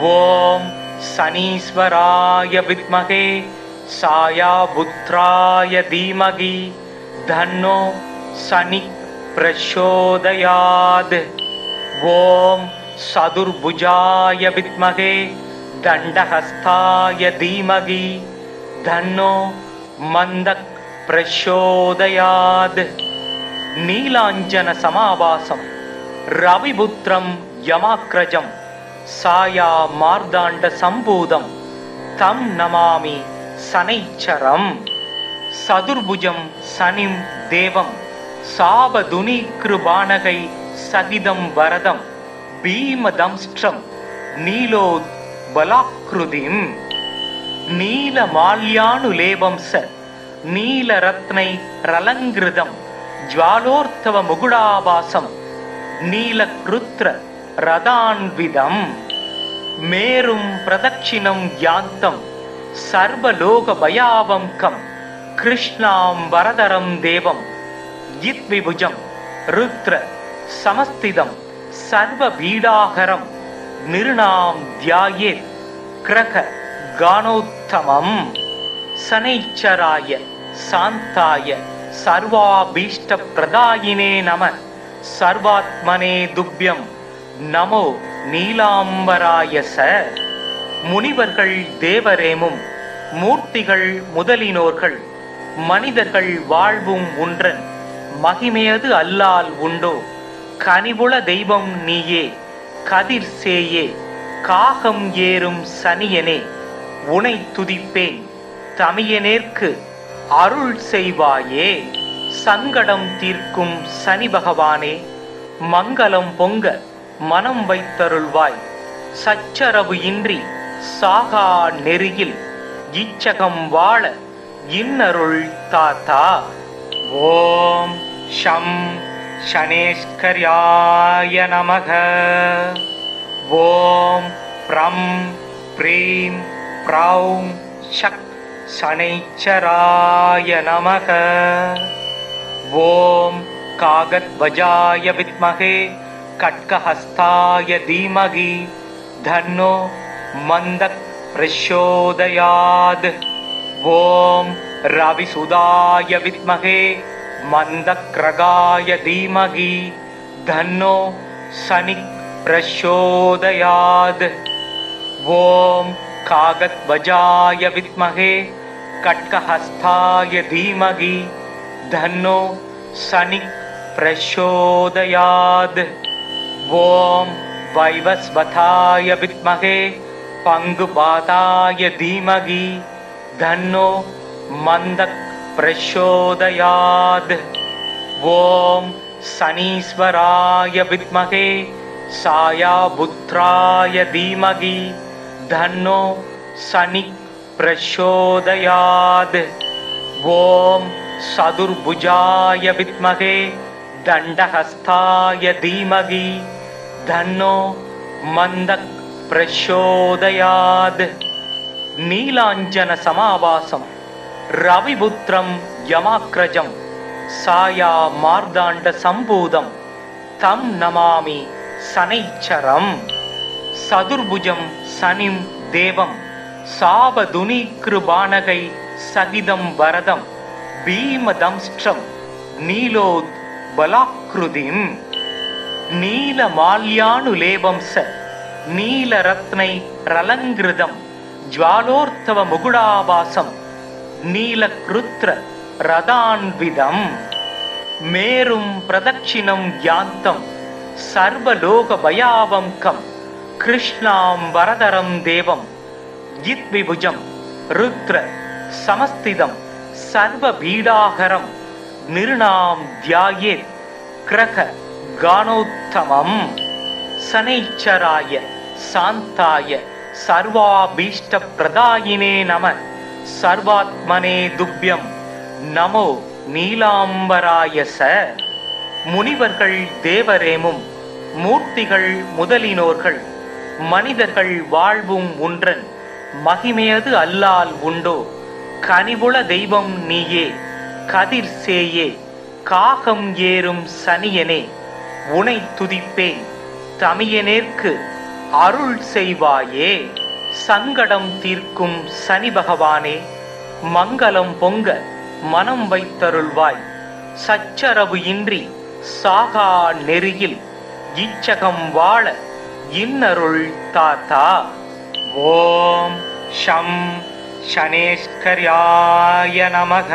ஓம் சனீஸ்வராய வித்மகே சாயாபுத்ராய தீமகி தன்னோ சனி பிரச்சோதயாத். ஓம் சதுர்புஜாய வித்மகே தண்டஹஸ்தாய தீமகி தன்னோ மந்தக் பிரச்சோதயாத். நீலாஞ்சன சமாவாசம் ரவிபுத்திரம் யமாக்ரஜம் சாயா மார்தாண்ட சம்பூதம் தம் நமாமி சனைச்சரம். சதுர்புஜம் சனிம் தேவம் சாபதுனீக்ருபாணகை சகிதம் வரதம் பீமதம்ஸ்ட்ரம் நீலோத் பலாக்ருதிம். நீலமால்யானுலேபம் ச நீலரத்னை ரலங்கிருதம் ஜ்வாலோர்த்தவ முகுடாபாசம் நீலக்ருத்ர ரதான்விதம். மேரும் பிரதட்சிணம் யாந்தம் சர்வலோக பயாவங்கம் கிருஷ்ணாம் வரதரம் தேவம் யித்விபுஜம் ருத்ர சமஸ்திதம் சர்வபீடாகரம் நிருணாம் தியாயேத் கிரக கானோத்தமம். சனைச்சராய சாந்தாய சர்வாபீஷ்ட பிரதாயினே நம சர்வாத்மனே துப்யம் நமோ நீலாம்பராய ச. முனிவர்கள் தேவரேமும் மூர்த்திகள் முதலினோர்கள் மனிதர்கள் வாழ்வும் உன்றன் மகிமையது அல்லால் உண்டோ. கனிவுள தெய்வம் நீயே கதிர் சேயே காகம் ஏறும் சனியனே உனை துதிப்பேன் தமியனேற்கு அருள் செய்வாயே. சங்கடம் தீர்க்கும் சனி பகவானே மங்களம் பொங்க மனம் வைத்தருள்வாய். சச்சரவு இன்றி சாகா நெறியில் இச்சகம் வாழ இன்னருள் தாத்தா. ஓம் ஷம் ஷனேஸ்கர்யாய நமக. ஓம் ப்ரம் ப்ரீம் ப்ரௌம் ஷக் சனைச்சராய நமக. ஓம் காகத்வஜாய வித்மகே கட்கஹஸ்தாய தீமகி தன்னோ மந்தக் பிரச்சோதயாத். ஓம் ரவிசுதாய வித்மகே மந்தக்ரகாய தீமகி தன்னோ சனி பிரச்சோதயாத். ஓம் காகத்வஜாய வித்மகே கட்கஹஸ்தாய தீமகி தன்னோ சனி பிரச்சோதயாத். ஓம் வைவஸ்வதாய வித்மகே பங்குபாதாய தீமகி தன்னோ மந்தக் பிரச்சோதயாத். ஓம் சனீஸ்வராய வித்மகே சாயாபுத்ராய தீமகி தன்னோ சனி பிரச்சோதயாத். ஓம் சதுர்புஜாய வித்மகே தண்டஹஸ்தாய தீமகி தன்னோ மந்தக் பிரச்சோதயாத். நீலாஞ்சன சமாவாசம் ரவிபுத்திரம் யமாக்ரஜம் சாயா மார்தாண்ட சம்பூதம் தம் நமாமி சனைச்சரம். சதுர்புஜம் சனிம் தேவம் சாபதுனீக்ருபாணகை சகிதம் வரதம் பீமதம்ஸ்ட்ரம் நீலோத் பலாக்ருதிம். நீலமால்யானுலேபம் ச நீலரத்னை ரலங்கிருதம் ஜ்வாலோர்த்தவ முகுடாபாசம் நீலக்ருத்ர ரதான்விதம். மேரும் பிரதட்சிணம் யாந்தம் சர்வலோக பயாவங்கம் கிருஷ்ணாம் வரதரம் தேவம் யித்விபுஜம் ருத்ர சமஸ்திதம் சர்வபீடாகரம் நிருணாம் தியாயேத் கிரக கானோத்தமம். சனைச்சராய சாந்தாய சர்வாபீஷ்ட பிரதாயினே நம. சர்வாத்மனே துப்யம் நமோ நீலாம்பராய ச. முனிவர்கள் தேவரேமும் மூர்த்திகள் முதலினோர்கள் மனிதர்கள் வாழ்வும் உன்றன் மகிமையது அல்லால் உண்டோ. கனிவுள தெய்வம் நீயே கதிர் சேயே காகம் ஏறும் சனியனே. உனை துதிப்பேன் தமியனேற்கு அருள் செய்வாயே. சங்கடம் தீர்க்கும் சனி பகவானே மங்களம் பொங்க மனம் வைத்தருள்வாய். சச்சரவு இன்றி சாகா நெறியில் இச்சகம் வாழ இன்னருள் தாத்தா. ஓம் ஷம் சனேஸ்கர்யாய நமக.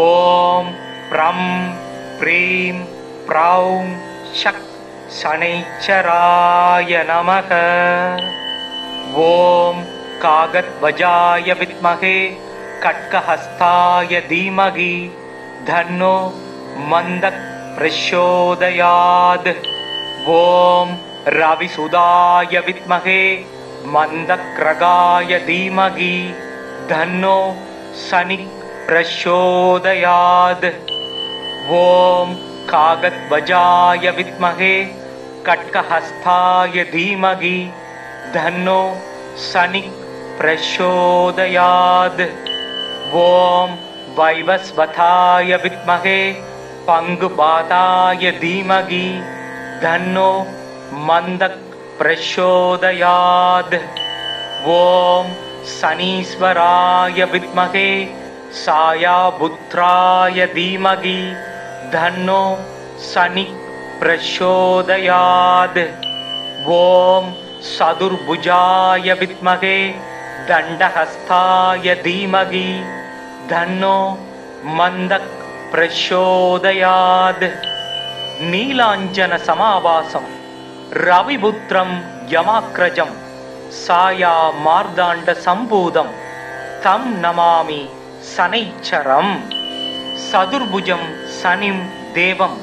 ஓம் ப்ரம் ப்ரீம் ப்ரௌம் ஷக் சனைச்சராய நமக. ஓம் காகத்வஜாய வித்மகே கட்கஹஸ்தாய தீமகி தன்னோ மந்தக் பிரச்சோதயாத். ஓம் ரவிசுதாய வித்மகே மந்தக்ரகாய தீமகி தன்னோ சனிக் பிரச்சோதயாத். ஓம் காகத்வஜாய வித்மகே கட்கஹஸ்தாய தீமகி தன்னோ சனிக் பிரச்சோதயாத். ஓம் வைவஸ்வதாய வித்மகே பங்குபாதாய தீமகி தன்னோ மந்தக் பிரச்சோதயாத். ஓம் சனீஸ்வராய வித்மகே சாயாபுத்ராய தீமகி தன்னோ சனிக் பிரச்சோதயாத். ஓம் சதுர்புஜாய வித்மகே தண்டஹஸ்தாய தீமகி தன்னோ மந்தக் பிரச்சோதயாத். நீலாஞ்சன சமாவாசம் ரவிபுத்திரம் யமாக்ரஜம் சாயா மார்தாண்ட சம்பூதம் தம் நமாமி சனைச்சரம். சதுர்புஜம் சனிம் தேவம்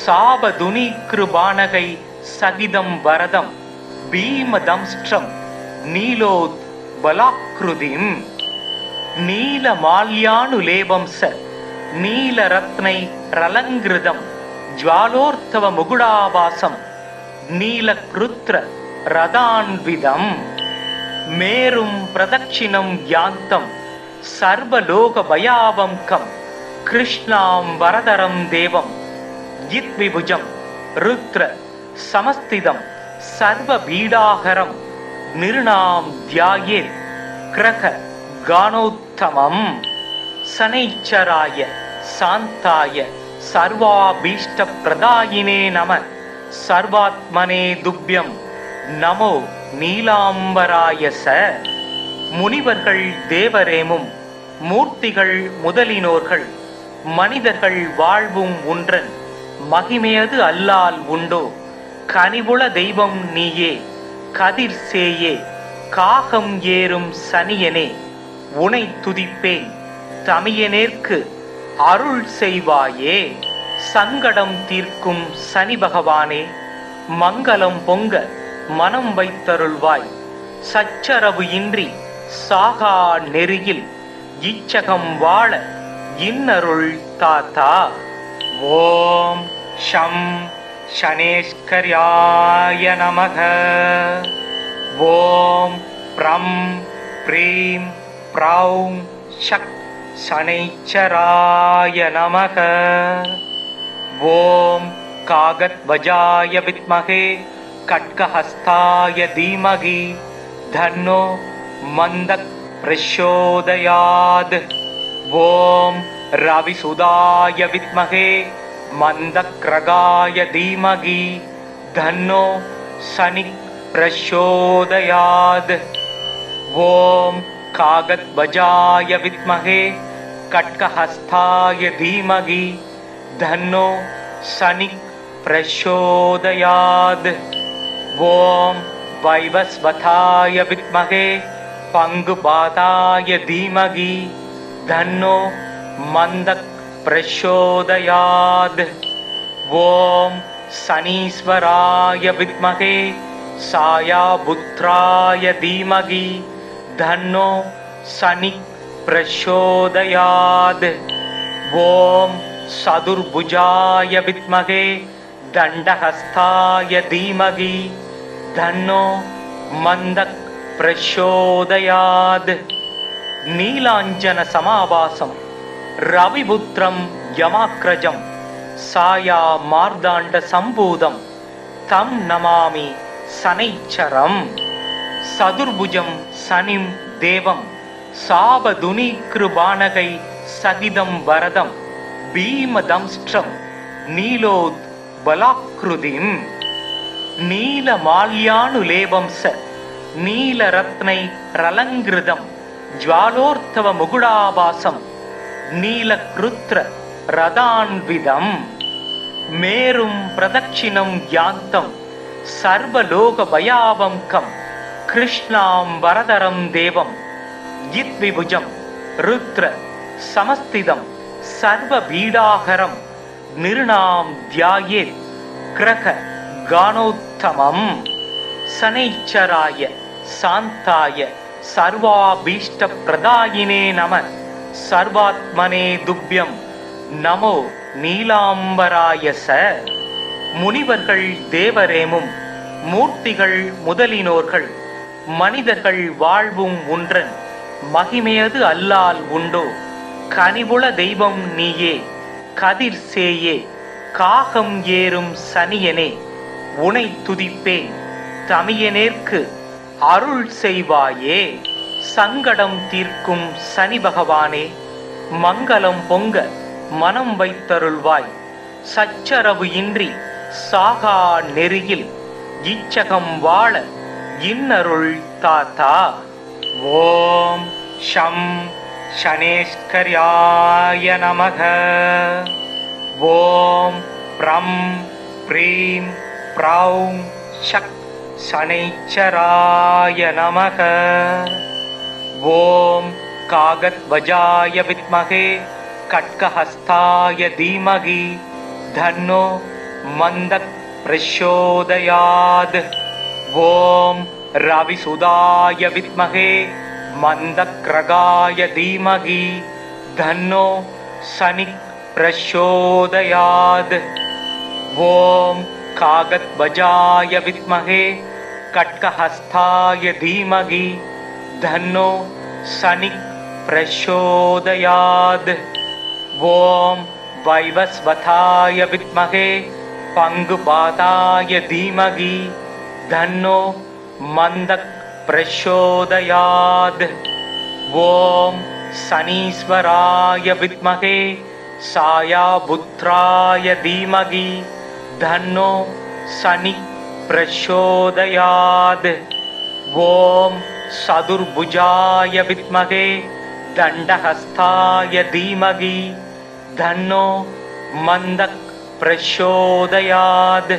சாபதுனீக்ருபானகை சகிதம் வரதம் பீமதம்ஷ்டம் நீலோத் பலாக்ருதிம். நீலமால்யானுலேபம் ச நீலரத்னை ரலங்கிருதம் ஜ்வாலோர்த்தவ முகுடாபாசம் நீலக்ருத்ர ரதான்விதம். மேரும் பிரதட்சிணம் யாந்தம் சர்வலோக பயாவம்கம் கிருஷ்ணாம் வரதரம் தேவம் யித்விபுஜம் ருத்ர சமஸ்திதம் சர்வ பீடாகரம் நிருணாம் தியாயேத் கிரக கானோத்தமம். சனைச்சராய சாந்தாய சர்வாபீஷ்ட பிரதாயினே நம. சர்வாத்மனே துப்யம் நமோ நீலாம்பராய ச. முனிவர்கள் தேவரேமும் மூர்த்திகள் முதலினோர்கள் மனிதர்கள் வாழ்வும் உன்றன் மகிமையது அல்லால் உண்டோ. கனிவுள தெய்வம் நீயே கதிர் சேயே காகம் ஏறும் சனியனே. உனை துதிப்பேன் தமியனேற்கு அருள் செய்வாயே. சங்கடம் தீர்க்கும் சனி பகவானே மங்களம் பொங்க மனம் வைத்தருள்வாய். சச்சரவு இன்றி சாகா நெறியில் இச்சகம் வாழ இன்னருள் தாத்தா. ஓம் ஷம் சனேஸ்கர்யாய நமக. ஓம் ப்ரம் ப்ரீம் ப்ரௌம் ஷக் சனைச்சராய நமக. ஓம் காகத்வஜாய வித்மகே கட்கஹஸ்தாய தீமகி தன்னோ மந்தக் பிரச்சோதயாத். ஓம் ரவிசுதாய வித்மகே மந்தக்ரகாய தீமகி தன்னோ சனிக் பிரச்சோதயாத். ஓம் காகத்வஜாய வித்மகே கட்கஹஸ்தாய தீமகி தன்னோ சனிக் பிரச்சோதயாத். ஓம் வைவஸ்வதாய வித்மகே பங்குபாதாய தீமகி தன்னோ மந்தக் பிரச்சோதயாத். ஓம் சனீஸ்வராய வித்மகே சாயாபுத்ராய தீமகி தன்னோ சனி பிரச்சோதயாத். ஓம் சதுர்புஜாய வித்மகே தண்டஹஸ்தாய தீமகி தன்னோ மந்தக் பிரச்சோதயாத். நீலாஞ்சன சமாபாசம் ரவிபுத்திரம் யமாக்ரஜம் சாயா மார்தாண்ட சம்பூதம் தம் நமாமி சனைச்சரம். சதுர்புஜம் சனிம் தேவம் சாபதுனி கிருபானகை சகிதம் வரதம் பீமதம்ஷ்டம் நீலோத் பலாக்ருதிம். நீலமால்யானுலேபம் ச நீலரத்னை ரலங்கிருதம் ஜ்வாலோர்த்தவ முகுடாபாசம் நீலக்ருத்ர ரதான்விதம். மேரும் பிரதட்சிணம் யாந்தம் சர்வலோக பயாவங்கம் கிருஷ்ணாம் வரதரம் தேவம் யித்விபுஜம் ருத்ர சமஸ்திதம் சர்வ பீடாகரம் நிருணாம் தியாயேத் கிரக கானோத்தமம். சனைச்சராய சாந்தாய சர்வாபீஷ்ட பிரதாயினே நம சர்வாத்மனே துப்யம் நமோ நீலாம்பராய ச. முனிவர்கள் தேவரேமும் மூர்த்திகள் முதலினோர்கள் மனிதர்கள் வாழ்வும் உன்றன் மகிமையது அல்லால் உண்டோ. கனிவுள தெய்வம் நீயே கதிர் சேயே காகம் ஏறும் சனியனே உனை துதிப்பேன் தமியனேற்கு அருள் செய்வாயே. சங்கடம் தீர்க்கும் சனி பகவானே மங்களம் பொங்க மனம் வைத்தருள்வாய். சச்சரவு இன்றி சாகா நெறியில் இச்சகம் வாழ இன்னருள் தாத்தா. ஓம் ஷம் ஷனேஸ்கர்யாய நமக. ஓம் ப்ரம் ப்ரீம் ப்ரௌம் ஷக் சனைச்சராய நமக. ஓம் காகத்வஜாய வித்மகே கட்கஹஸ்தாய தீமகி தன்னோ மந்தக் பிரச்சோதயாத். ஓம் ரவிசுதாய வித்மகே மந்தக்ரகாய தீமகி தன்னோ சனி பிரச்சோதயாத். ஓம் காகத்வஜாய வித்மகே கட்கஹஸ்தாய தீமகி தன்னோ சனி பிரச்சோதயாத். ஓம் வைவஸ்வதாய வித்மகே பங்குபாதாய தீமகி தன்னோ மந்தக் பிரச்சோதயாத். ஓம் சனீஸ்வராய வித்மகே சாயாபுத்ராய தீமகி தன்னோ சனி பிரச்சோதயாத். ஓம் சதுர்புஜாய வித்மகே தண்டஹஸ்தாய தீமகி தன்னோ மந்தக் பிரச்சோதயாத்.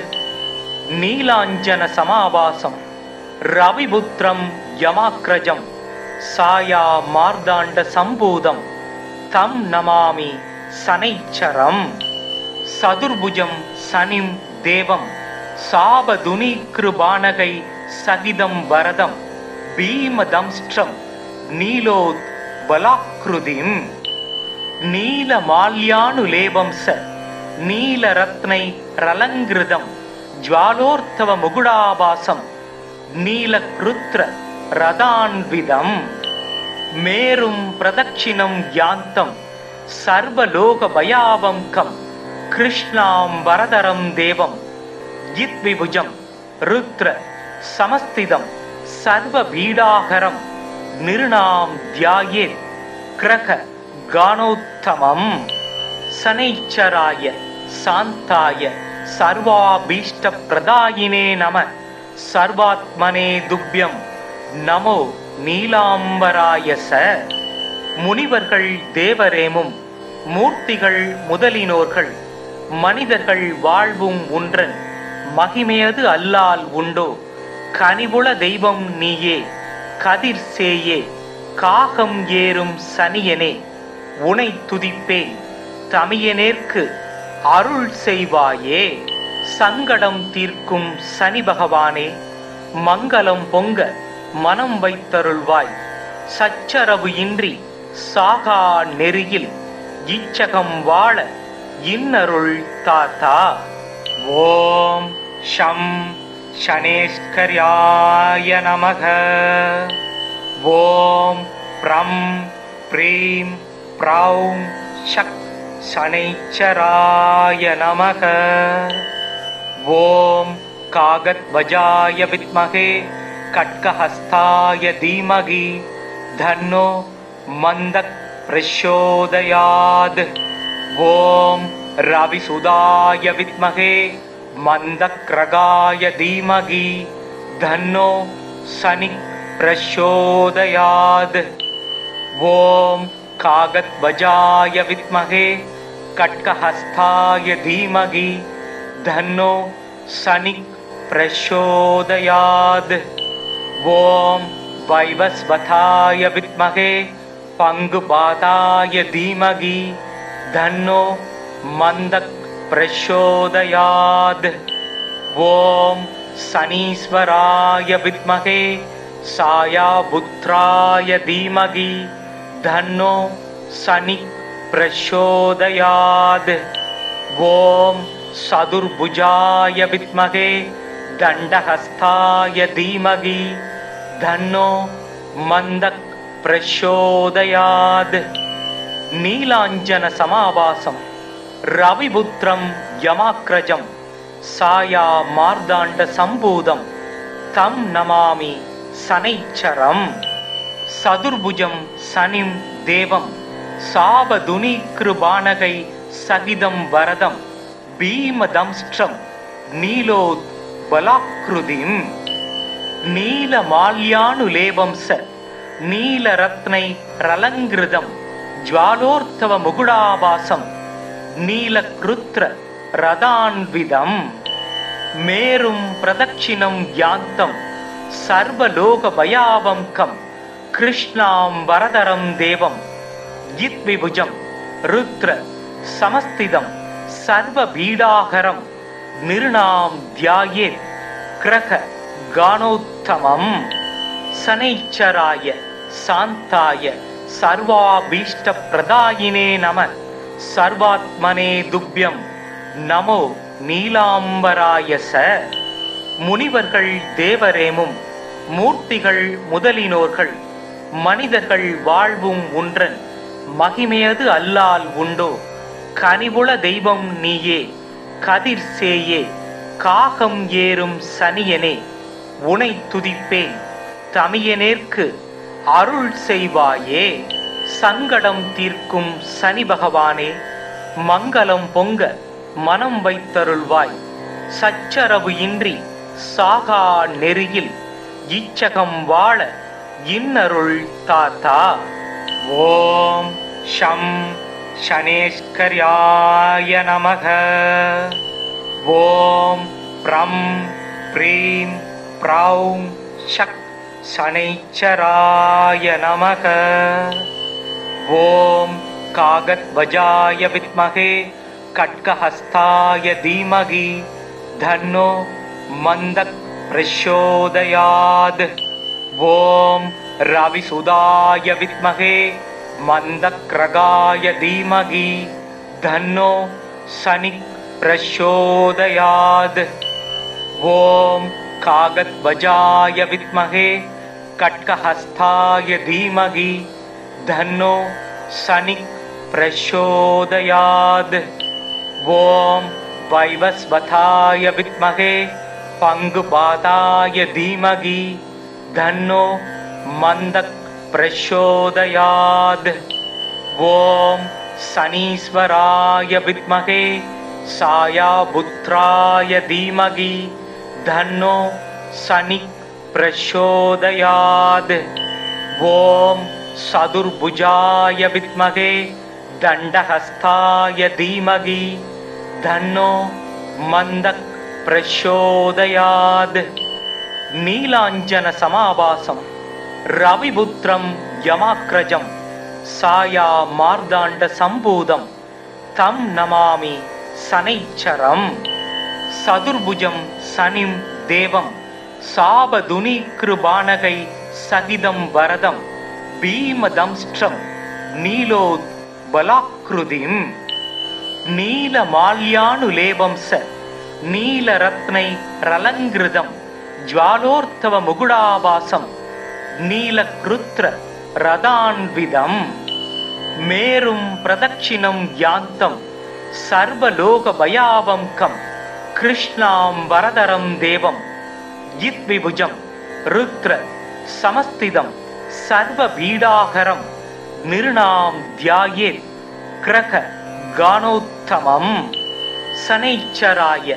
நீலாஞ்சன சமாபாசம் ரவிபுத்திரம் யமாக்ரஜம் சாயா மார்தாண்ட சம்பூதம் தம் நமாமி சனைச்சரம். சதுர்புஜம் சனிம் தேவம் சாபதுனி கிருபானகை சகிதம் வரதம் பீமதம்ஷ்டம் நீலோத் பலாக்ருதிம். நீலமால்யானுலேபம் ச நீலரத்னை ரலங்கிருதம் ஜ்வாலோர்த்தவ முகுடாபாசம் நீலக்ருத்ர ரதான்விதம். மேரும் பிரதட்சிணம் யாந்தம் சர்வலோக பயாவங்கம் கிருஷ்ணாம் வரதரம் தேவம் யித்விபுஜம் ருத்ர சமஸ்திதம் சர்வ பீடாகரம் நிருணாம் தியாயேத் கிரக கானோத்தமம். சனைச்சராய சாந்தாய சர்வாபீஷ்ட பிரதாயினே நம சர்வாத்மனே துப்யம் நமோ நீலாம்பராய ச. முனிவர்கள் தேவரேமும் மூர்த்திகள் முதலினோர்கள் மனிதர்கள் வாழ்வும் உன்றன் மகிமையது அல்லால் உண்டோ. கனிவுள தெய்வம் நீயே கதிர் சேயே காகம் ஏறும் சனியனே உனை துதிப்பேன் தமியனேற்கு அருள் செய்வாயே. சங்கடம் தீர்க்கும் சனி பகவானே, மங்களம் பொங்க மனம் வைத்தருள்வாய். சச்சரவு இன்றி சாகா நெறியில் இச்சகம் வாழ இன்னருள் தாத்தா. ஓம் ஷம் சனேஸ்கர்யாய நமக. ஓம் ப்ரம் ப்ரீம் ப்ரௌம் ஷக் சனைச்சராய நமக. ஓம் காகத்வஜாய வித்மகே கட்கஹஸ்தாய தீமகி தன்னோ மந்தக் பிரச்சோதயாத். ஓம் ரவிசுதாய வித்மகே மந்தக்ரகாய தீமகி தன்னோ சனிக் பிரச்சோதயாத். ஓம் காகத்வஜாய வித்மகே கட்கஹஸ்தாய தீமகி தன்னோ சனிக் பிரச்சோதயாத். ஓம் வைவஸ்வதாய வித்மகே பங்குபாதாய தீமகி தன்னோ மந்தக் பிரச்சோதயாத். ஓம் சனீஸ்வராய வித்மகே சாயாபுத்ராய தீமகி தன்னோ சனிக் பிரச்சோதயாத். ஓம் சதுர்புஜாய வித்மகே தண்டஹஸ்தாய தீமகி தன்னோ மந்தக் பிரச்சோதயாத். நீலாஞ்சன சமாவாசம் ரவிபுத்திரம் யமாக்ரஜம் சாயா மார்தாண்ட சம்பூதம் தம் நமாமி சனைச்சரம். சதுர்புஜம் சனிம் தேவம் சாபதுனீக்ருபாணகை சகிதம் வரதம் பீமதம்ஷ்ட்ரம் நீலோத் பலாக்ருதிம். நீலமால்யானுலேபம் ச நீலரத்னை ரலங்கிருதம் ஜ்வாலோர்த்தவ முகுடாபாசம் நீலக்ருத்ர ரதான்விதம். மேரும் பிரதட்சிணம் யாந்தம் சர்வலோக பயாவங்கம் கிருஷ்ணாம் வரதரம் தேவம் யித்விபுஜம் ருத்ர சமஸ்திதம் சர்வ பீடாகரம் நிருணாம் தியாயேத் கிரக கானோத்தமம். சனைச்சராய சாந்தாய சர்வாபீஷ்ட பிரதாயினே நம. சர்வாத்மனே துப்யம் நமோ நீலாம்பராய ச. முனிவர்கள் தேவரேமும் மூர்த்திகள் முதலினோர்கள் மனிதர்கள் வாழ்வும் உன்றன் மகிமையது அல்லால் உண்டோ. கனிவுள தெய்வம் நீயே கதிர் சேயே காகம் ஏறும் சனியனே உனை துதிப்பேன் தமியனேற்கு அருள் செய்வாயே. சங்கடம் தீர்க்கும் சனி பகவானே, மங்களம் பொங்க மனம் வைத்தருள்வாய். சச்சரவு இன்றி சாகா நெறியில் இச்சகம் வாழ இன்னருள் தாத்தா. ஓம் ஷம் சனேஸ்கர்யாய நமக. ஓம் ப்ரம் ப்ரீம் ப்ரௌம் ஷக் சனைச்சராய நமக. ஓம் காகத்வஜாய வித்மகே கட்கஹஸ்தாய தீமகி தன்னோ மந்தக் பிரச்சோதயாத். ஓம் ரவிசுதாய வித்மகே மந்தக்ரகாய தீமகி தன்னோ சனிக் பிரச்சோதயாத். ஓம் காகத்வஜாய வித்மகே கட்கஹஸ்தாய தீமகி தன்னோ சனிக் பிரச்சோதயாத். ஓம் வைவஸ்வதாய வித்மகே பங்குபாதாய தீமகி தன்னோ மந்தக் பிரச்சோதயாத். ஓம் சனீஸ்வராய வித்மகே சாயாபுத்ராய தீமகி தன்னோ சனிக் பிரச்சோதயாத். ஓம் சதுர்புஜாய வித்மகே தண்டஹஸ்தாய தீமகி தன்னோ மந்தக் பிரச்சோதயாத். நீலாஞ்சன சமாபாசம் ரவிபுத்திரம் யமாக்ரஜம் சாயா மார்தாண்ட சம்பூதம் தம் நமாமி சனைச்சரம். சதுர்புஜம் சனிம் தேவம் சாபதுனி கிருபானகை சகிதம் வரதம் பீமதம்ஷ்டம் நீலோத் பலாக்ருதிம். நீலமால்யானுலேபம் ச நீலரத்னை ரலங்கிருதம் ஜ்வாலோர்த்தவ முகுடாபாசம் நீலக்ருத்ர ரதான்விதம். மேரும் பிரதட்சிணம் யாந்தம் சர்வலோக பயாவங்கம் கிருஷ்ணாம் வரதரம் தேவம் யித்விபுஜம் ருத்ர சமஸ்திதம் சர்வ பீடாகரம் நிருணாம் தியாயேத் கிரக கானோத்தமம். சனைச்சராய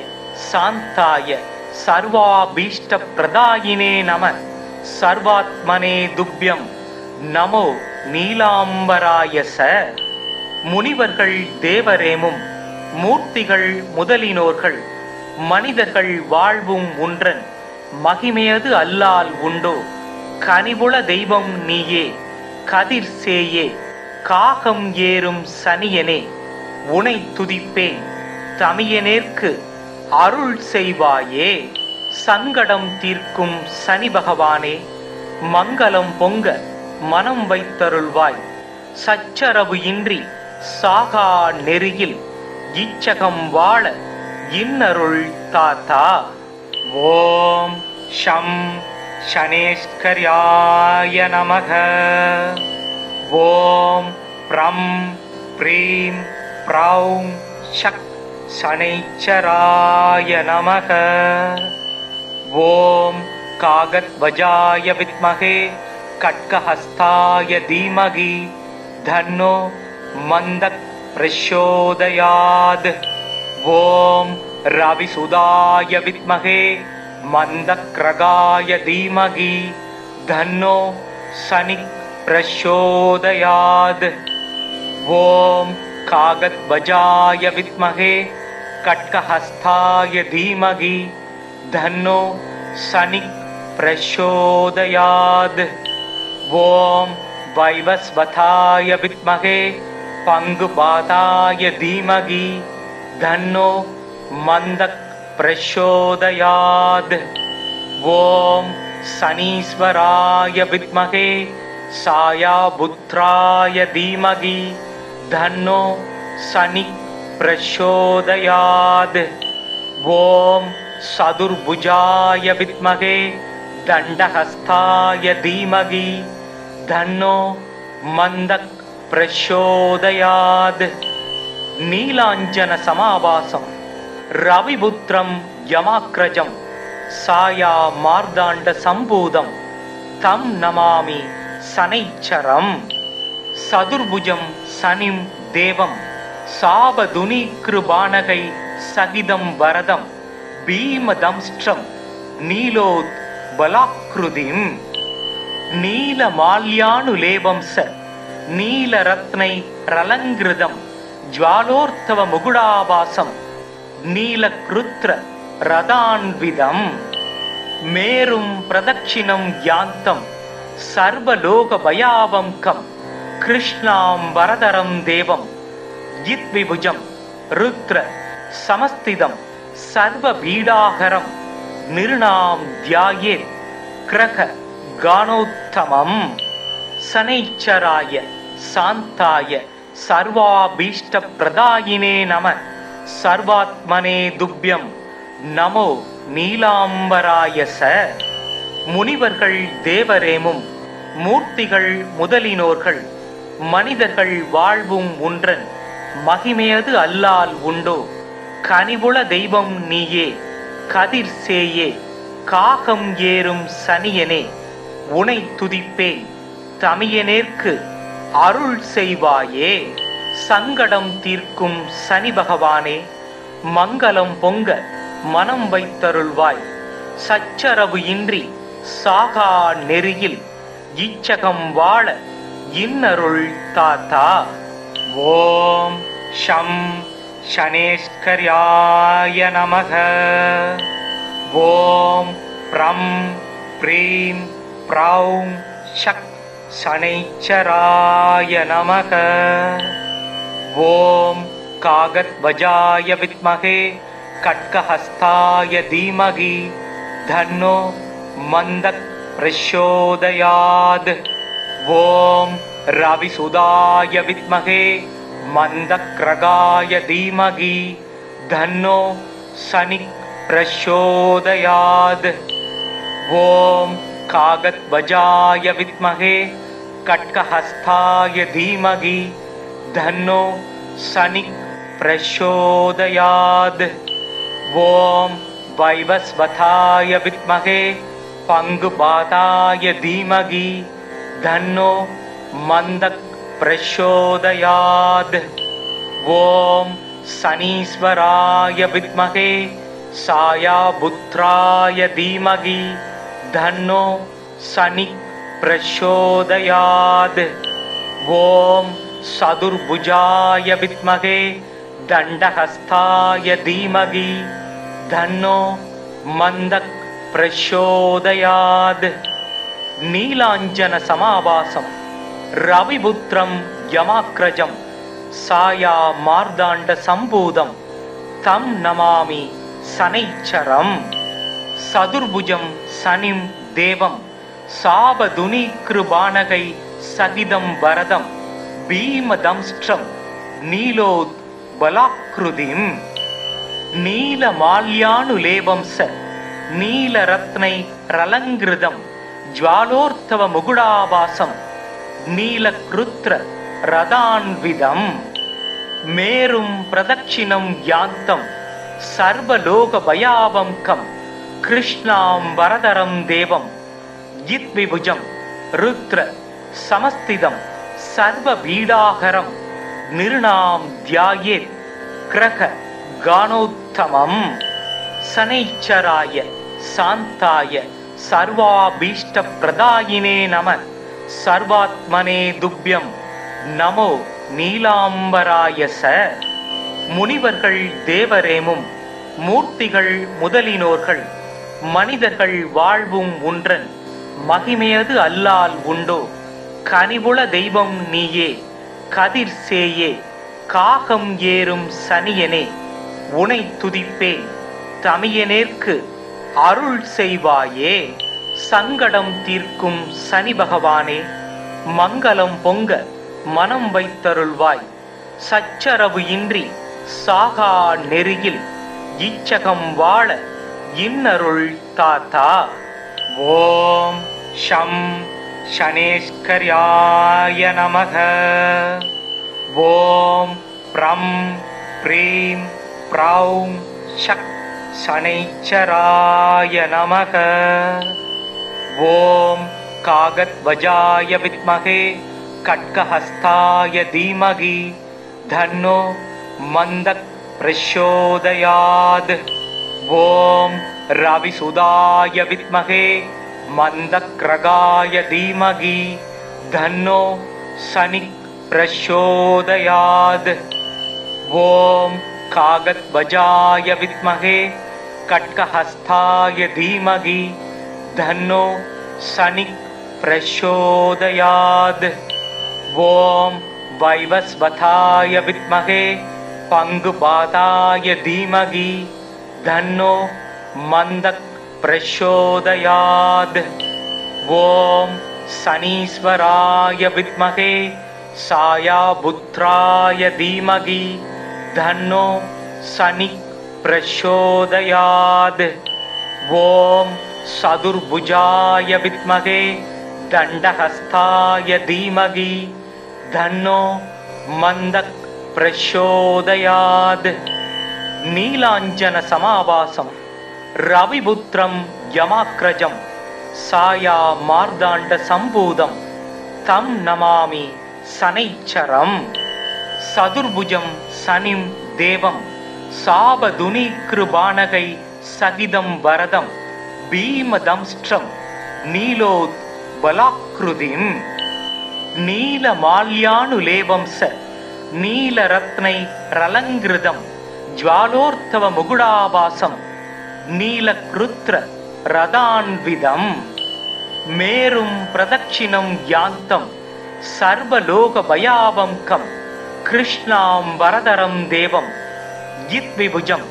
சாந்தாய சர்வாபீஷ்ட பிரதாயினே நம சர்வாத்மனே துப்யம் நமோ நீலாம்பராய ச. முனிவர்கள் தேவரேமும் மூர்த்திகள் முதலினோர்கள் மனிதர்கள் வாழ்வும் உன்றன் மகிமையது அல்லால் உண்டோ கனிவுள தெய்வம் நீயே கதிர் சேயே காகம் ஏறும் சனியனே உனை துதிப்பேன் தமியனேற்கு அருள் செய்வாயே. சங்கடம் தீர்க்கும் சனி பகவானே மங்களம் பொங்க மனம் வைத்தருள்வாய். சச்சரவு இன்றி சாகா நெறியில் இச்சகம் வாழ இன்னருள் தாத்தா. ஓம் ஷம் சனேஸ்கர்யாய நமக. ஓம் ப்ரம் ப்ரீம் ப்ரௌம் ஷக் சனைச்சராய நமக. ஓம் காகத்வஜாய வித்மகே கட்கஹஸ்தாய தீமகி தன்னோ மந்தக் பிரச்சோதயாத். ஓம் ரவிசுதாய வித்மகே மந்தக்ரகாய தீமகி தன்னோ சனிக் பிரச்சோதயாத். ஓம் காகத்வஜாய வித்மகே கட்கஹஸ்தாய தீமகி தன்னோ சனிக் பிரச்சோதயாத். ஓம் வைவஸ்வதாய வித்மகே பங்குபாதாய தீமகி தன்னோ மந்தக் பிரச்சோதயாத். ஓம் சனீஸ்வராய வித்மகே சாயாபுத்ராய தீமகி தன்னோ சனிக் பிரச்சோதயாத். ஓம் சதுர்புஜாய வித்மகே தண்டஹஸ்தாய தீமகி தன்னோ மந்தக் பிரச்சோதயாத். நீலாஞ்சன சமாபாசம் ரவிபுத்திரம் யமாக்ரஜம் சாயா மார்தாண்ட சம்பூதம் தம் நமாமி சனைச்சரம். சதுர்புஜம் சனிம் தேவம் சாபதுனி கிருபானகை சகிதம் வரதம் பீமதம்ஷ்டம் நீலோத் பலாக்ருதிம். நீலமால்யானுலேபம் ச நீலரத்னை ரலங்கிருதம் ஜ்வாலோர்த்தவ முகுடாபாசம் நீலக்ருத்ர ரதான்விதம். மேரும் பிரதட்சிணம் யாந்தம் சர்வலோக பயாவங்கம் கிருஷ்ணாம் வரதரம் தேவம் யித்விபுஜம் ருத்ர சமஸ்திதம் சர்வ பீடாகரம் நிருணாம் தியாயேத் கிரக கானோத்தமம். சனைச்சராய சாந்தாய சர்வாபீஷ்ட பிரதாயினே நம சர்வாத்மனே துப்யம் நமோ நீலாம்பராய ச. முனிவர்கள் தேவரேமும் மூர்த்திகள் முதலினோர்கள் மனிதர்கள் வாழ்வும் உன்றன் மகிமையது அல்லால் உண்டோ கனிவுள தெய்வம் நீயே கதிர் சேயே காகம் ஏறும் சனியனே உனை துதிப்பேன் தமியனேற்கு அருள் செய்வாயே. சங்கடம் தீர்க்கும் சனி பகவானே மங்களம் பொங்க மனம் வைத்தருள்வாய். சச்சரவு இன்றி சாகா நெறியில் இச்சகம் வாழ இன்னருள் தாத்தா. ஓம் ஷம் சனேஸ்கர்யாய நமக. ஓம் ப்ரம் ப்ரீம் ப்ரௌம் ஷக் சனைச்சராய நமக. ஓம் कागद्वजाय विद्महे खड्गहस्ताय धीमहि धन्नो मन्दः प्रचोदयात्। ॐ रविसुदाय विद्महे मन्दक्रगाय धीमहि धन्नो शनिः प्रचोदयात्। ॐ कागद्वजाय विद्महे खड्गहस्ताय धीमहि धन्नो शनिः प्रचोदयात्। ॐ वैवस्वताय विद्महे पङ्गुपादाय धीमहि धन्नो मन्दः प्रचोदयात्। ॐ शनीश्वराय विद्महे सायापुत्राय धीमहि धन्नो शनिः प्रचोदयात्। ॐ चतुर्भुजाय विद्महे दण्डहस्ताय धीमहि धन्नो मन्दः प्रचोदयात्। नीलाञ्जन समावासं रविपुत्रं यमाग्रजं साया मार्दाण्ड सम्भूतं तं नमामि शनैश्चरम्। चतुर्भुजं शनिं देवं सावधुनीकृबाणकै सहितं वरदं भीमदंष्ट्रं नीलोत्बलाकृतिम्। नीलमाल्यानुलेपं स नीलरत्नैरलङ्कृतं ज्वालोर्धवमुकुटाभासं नीलकृत्र रथान्वितम्। मेरुं प्रदक्षिणं यान्तं सर्वलोकभयावङ्कं कृष्णां वरदरं देवं यद्विभुजं रुद्र समस्थितं सर्वपीडाहरं निर्णां ध्यायेत् ग्रह गानोत्तमम्। शनैश्चराय शान्ताय सर्वाभीष्टप्रदायिने नमः। सर्वात्मने तुभ्यं நமோ நீலாம்பராய ச. முனிவர்கள் தேவரேமும் மூர்த்திகள் முதலினோர்கள் மனிதர்கள் வாழ்வும் உன்றன் மகிமையது அல்லால் உண்டோ. கனிவுள தெய்வம் நீயே கதிர் சேயே காகம் ஏறும் சனியனே உனை துதிப்பேன் தமியனேற்கு அருள் செய்வாயே. சங்கடம் தீர்க்கும் சனி பகவானே மங்களம் பொங்க மனம் வைத்தருள்வாய். சச்சரவு இன்றி சாகா நெறியில் இச்சகம் வாழ இன்னருள் தாத்தா. ஓம் ஷம் சனேஸ்கர்யாய நமக. ஓம் ப்ரம் ப்ரீம் ப்ரௌம் ஷக் சனைச்சராய நமக. ஓம் कागद्वजाय विद्महे खड्गहस्ताय धीमहि धन्नो मन्दः प्रचोदयात्। ॐ रविसुदाय विद्महे मन्दक्रगाय धीमहि धन्नो शनिः प्रचोदयात्। ॐ कागद्वजाय विद्महे खड्गहस्ताय धीमहि धन्नो शनिः प्रचोदयात्। ॐ वैवस्वताय विद्महे पङ्गुपादाय धीमहि धन्नो मन्दः प्रचोदयात्। ॐ शनीश्वराय विद्महे सायापुत्राय धीमहि धन्नो शनिः प्रचोदयात्। ॐ चतुर्भुजाय विद्महे दण्डहस्ताय धीमहि धन्नो मन्दः प्रचोदयात्। नीलाञ्जन समावासं रविपुत्रं यमाग्रजं साया मार्दाण्ड सम्भूतं तं नमामि शनैश्चरम्। चतुर्भुजं शनिं देवं सावधुनीकृबाणकै सहितं वरदं भीमदंष्ट्रं नीलोत्बलाकृतिम्। नीलमाल्यानुलेपं स नीलरत्नैरलङ्कृतं ज्वालोर्धवमुकुटाभासं नीलकृत्र रथान्वितम्। मेरुं प्रदक्षिणं यान्तं सर्वलोकभयावङ्कं கிருஷ்ணாம் வரதரம் தேவம் யித்விபுஜம்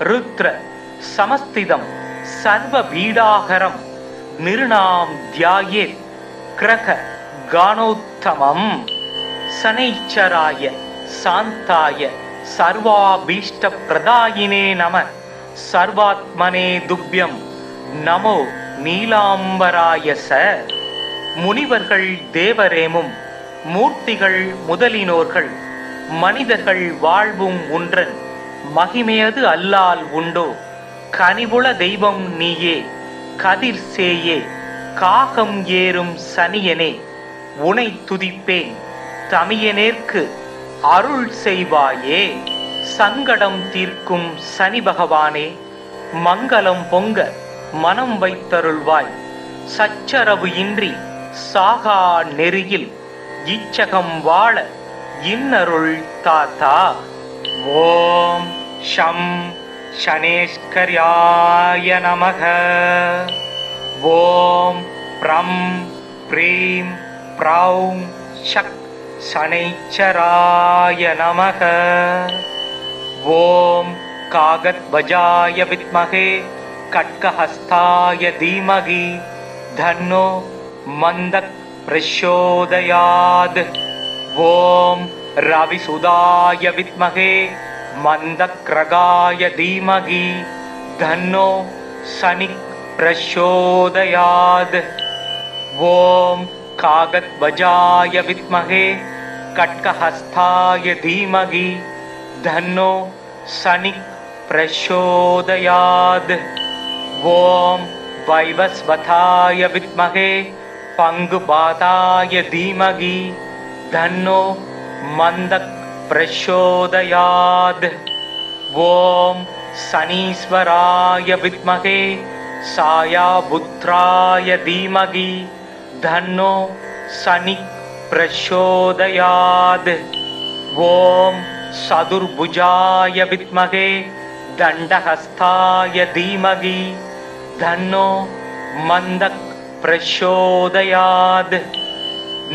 ருத்ர சமஸ்திதம் சர்வ பீடாகரம் நிருணாம் தியாயேத் கிரக கானோத்தமம். சனைச்சராய சாந்தாய சர்வாபீஷ்ட பிரதாயினே நம சர்வாத்மனே துப்யம் நமோ நீலாம்பராய ச. முனிவர்கள் தேவரேமும் மூர்த்திகள் முதலினோர்கள் மனிதர்கள் வாழ்வும் ஒன்றன் மகிமையது அல்லால் உண்டோ கனிவுள தெய்வம் நீயே கதிர் சேயே காகம் ஏறும் சனியனே உனை துதிப்பேன் தமியனேற்கு அருள் செய்வாயே. சங்கடம் தீர்க்கும் சனி பகவானே மங்களம் பொங்க மனம் வைத்தருள்வாய். சச்சரவு இன்றி சாகா நெறியில் இச்சகம் வாழ இன்னருள் தாத்தா. ஓம் ஷம் சனேஸ்கர்யாய நமக. ஓம் ப்ரம் ப்ரீம் ப்ரௌம் ஷக் சனைச்சராய நமக. ஓம் காகத்வஜாய வித்மகே கட்கஹஸ்தாய தீமகி தன்னோ மந்தக் பிரச்சோதயாத். ஓம் ரவிசுதாய வித்மகே மந்தக்ரகாய தீமகி தன்னோ சனிக் பிரச்சோதயாத். ஓம் காகத்வஜாய வித்மகே கட்கஹஸ்தாய தீமகி தன்னோ சனிக் பிரச்சோதயாத். ஓம் வைவஸ்வதாய வித்மகே பங்குபாதாய தீமகி தன்னோ மந்தக் பிரச்சோதயாத். ஓம் சனீஸ்வராய வித்மகே சாயாபுத்ராய தீமகி தன்னோ சனிக் பிரச்சோதயாத். ஓம் சதுர்புஜாய வித்மகே தண்டஹஸ்தாய தீமகி தன்னோ மந்தக் பிரச்சோதயாத்.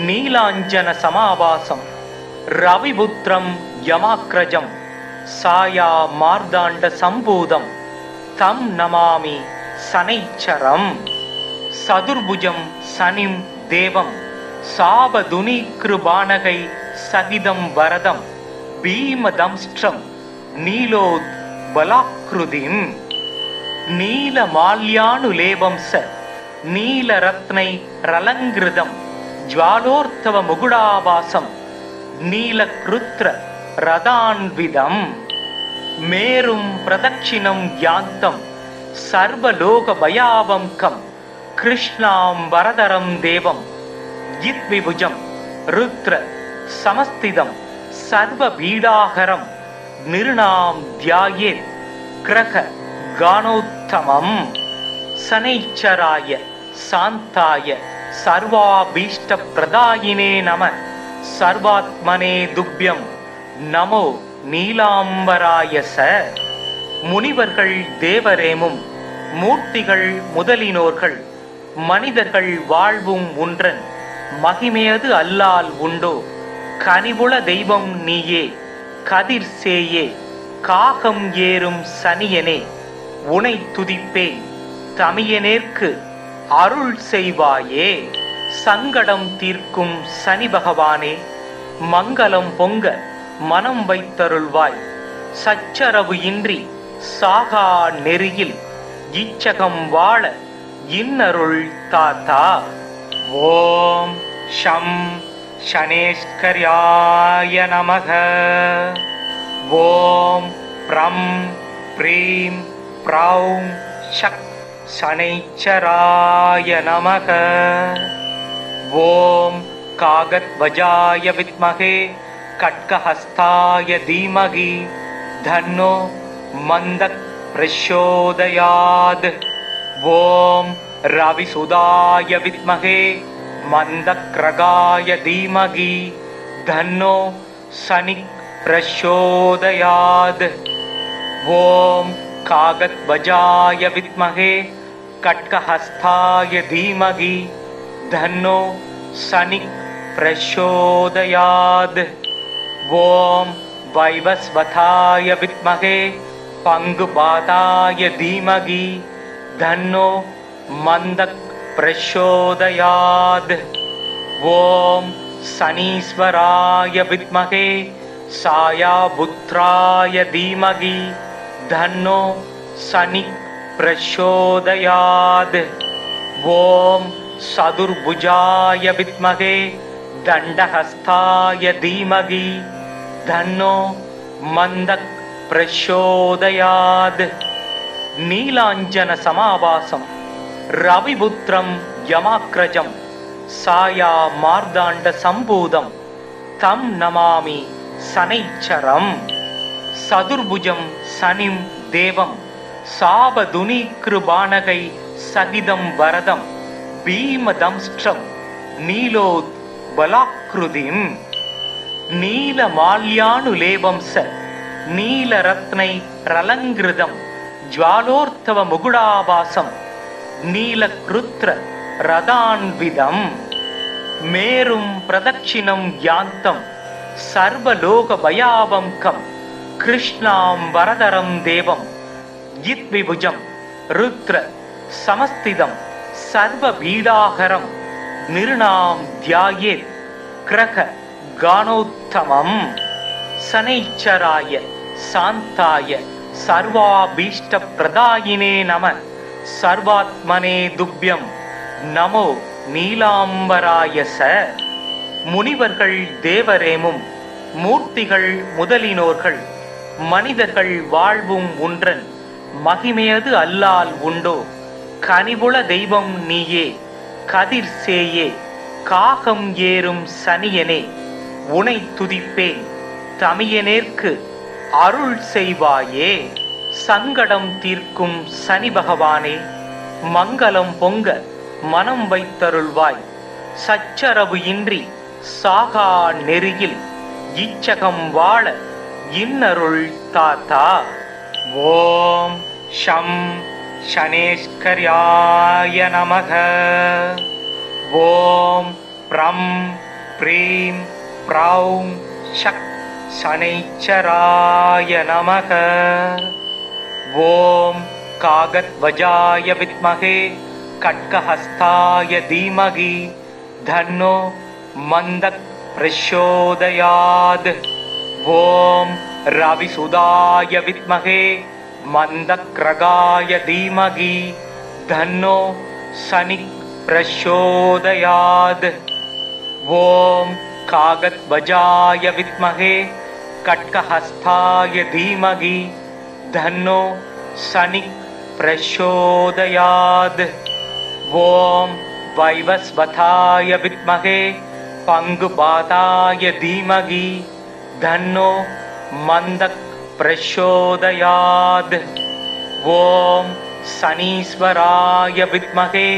நீலாஞ்சன சமாவாசம் ரவிபுத்திரம் யமாக்ரஜம் சாயா மார்தாண்ட சம்பூதம் தம் நமாமி சனைச்சரம். சதுர்புஜம் சனிம் தேவம் சாபதுனீக்ருபானகை சகிதம் வரதம் பீமதம்ஸ்ட்ரம் நீலோத் பலாக்ருதிம். நீலமால்யானுலேபம் ச நீலரத்னை ரலங்கிருதம் ஜ்வாலோர்த்தவ முகுடாவாசம் நீலக்ருத்ர ரதான்விதம். மேரும் பிரதட்சிணம் யாந்தம் சர்வலோக பயாவம்கம் கிருஷ்ணாம் வரதரம் தேவம் யித்விபுஜம் ருத்ர சமஸ்திதம் சர்வ பீடாகரம் நிருணாம் தியாயேத் கிரக கானோத்தமம். சனைச்சராய சாந்தாய சர்வாபீஷ்ட பிரதாயினே நம சர்வாத்மனே துப்யம் நமோ நீலாம்பராய ச. முனிவர்கள் தேவரேமும் மூர்த்திகள் முதலினோர்கள் மனிதர்கள் வாழ்வும் ஒன்றன் மகிமையது அல்லால் உண்டோ கனிவுள தெய்வம் நீயே கதிர் சேயே காகம் ஏறும் சனியனே உனை துதிப்பேன் தமியனேற்கு அருள் செய்வாயே. சங்கடம் தீர்க்கும் சனி பகவானே மங்களம் பொங்க மனம் வைத்தருள்வாய். சச்சரவு இன்றி சாகா நெறியில் இச்சகம் வாழ இன்னருள் தாத்தா. ஓம் ஷம் சனேஸ்கர்யாய நமக. ஓம் ப்ரம் ப்ரீம் ப்ரௌம் ஷக் சனைச்சராய நமக. ஓம் காகத்வஜாய வித்மகே கட்கஹஸ்தாய தீமகி தன்னோ மந்தக் பிரச்சோதயாத். ஓம் ரவிசுதாய வித்மகே மந்தக்ரகாய தீமகி தன்னோ சனிக் பிரச்சோதயாத். ஓம் காகத்வஜாய வித்மகே கட்கஹஸ்தாய தீமகி தன்னோ சனிக் பிரச்சோதயாத். ஓம் வைவஸ்வதாய வித்மகே பங்குபாதாய தீமகி தன்னோ மந்தக் பிரச்சோதயாத். ஓம் சனீஸ்வராய வித்மகே சாயாபுத்ராய தீமகி தன்னோ சனிக் பிரச்சோதயாத். ஓம் சதுர்புஜாய வித்மகே தண்டஹஸ்தாய தீமகி தன்னோ மந்தக் பிரச்சோதயாத். நீலாஞ்சன சமாபாசம் ரவிபுத்திரம் யமாக்ரஜம் சாயா மார்தாண்ட சம்பூதம் தம் நமாமி சனைச்சரம். சதுர்புஜம் சனிம் தேவம் சாபதுனீக்ருபானகை சகிதம் வரதம் பீமதம்ஸ்ட்ரம் நீலோத் பலாக்ருதிம். நீலமால்யானுலேபம் ச நீலரத்னை ரலங்கிருதம் ஜ்வாலோர்த்தவ முகுடாபாசம் நீலக்ருத்ர ரதான்விதம். மேரும் பிரதட்சிணம் யாந்தம் சர்வலோக பயாவங்கம் கிருஷ்ணாம் வரதரம் தேவம் யித்விபுஜம் ருத்ர சமஸ்திதம் சர்வ பீடாகரம் நிருணாம் தியாயேத் கிரக கானோத்தமம். சனைச்சராய சாந்தாய சர்வாபீஷ்ட பிரதாயினே நம சர்வாத்மனே துப்யம் நமோ நீலாம்பராய ச. முனிவர்கள் தேவரேமும் மூர்த்திகள் முதலினோர்கள் மனிதர்கள் வாழ்வும் உன்றன் மகிமையது அல்லால் உண்டோ. கனிவுள தெய்வம் நீயே கதிர் சேயே காகம் ஏறும் சனியனே உனை துதிப்பேன் தமியனேற்கு அருள் செய்வாயே. சங்கடம் தீர்க்கும் சனி பகவானே மங்களம் பொங்க மனம் வைத்தருள்வாய். சச்சரவு இன்றி சாகா நெறியில் இச்சகம் வாழ இன்னருள் தாத்தா. ஓம் ஷம் சனேஸ்கர்யாய நமக. ஓம் ப்ரம் ப்ரீம் ப்ரௌம் ஷக் சனைச்சராய நமக. ஓம் காகத்வஜாய வித்மகே கட்கஹஸ்தாய தீமகி தன்னோ மந்தக் பிரச்சோதயாத். ஓம் ரவிசுதாய வித்மகே மந்தக்ரகாய தீமகி தன்னோ சனிக் பிரச்சோதயாத். ஓம் காகத்வஜாய வித்மகே கட்கஹஸ்தாய தீமகி தன்னோ சனிக் பிரச்சோதயாத். ஓம் வைவஸ்வதாய வித்மகே பங்குபாதாய தீமகி தன்னோ மந்தக் பிரச்சோதயாத். ஓம் சனீஸ்வராய வித்மகே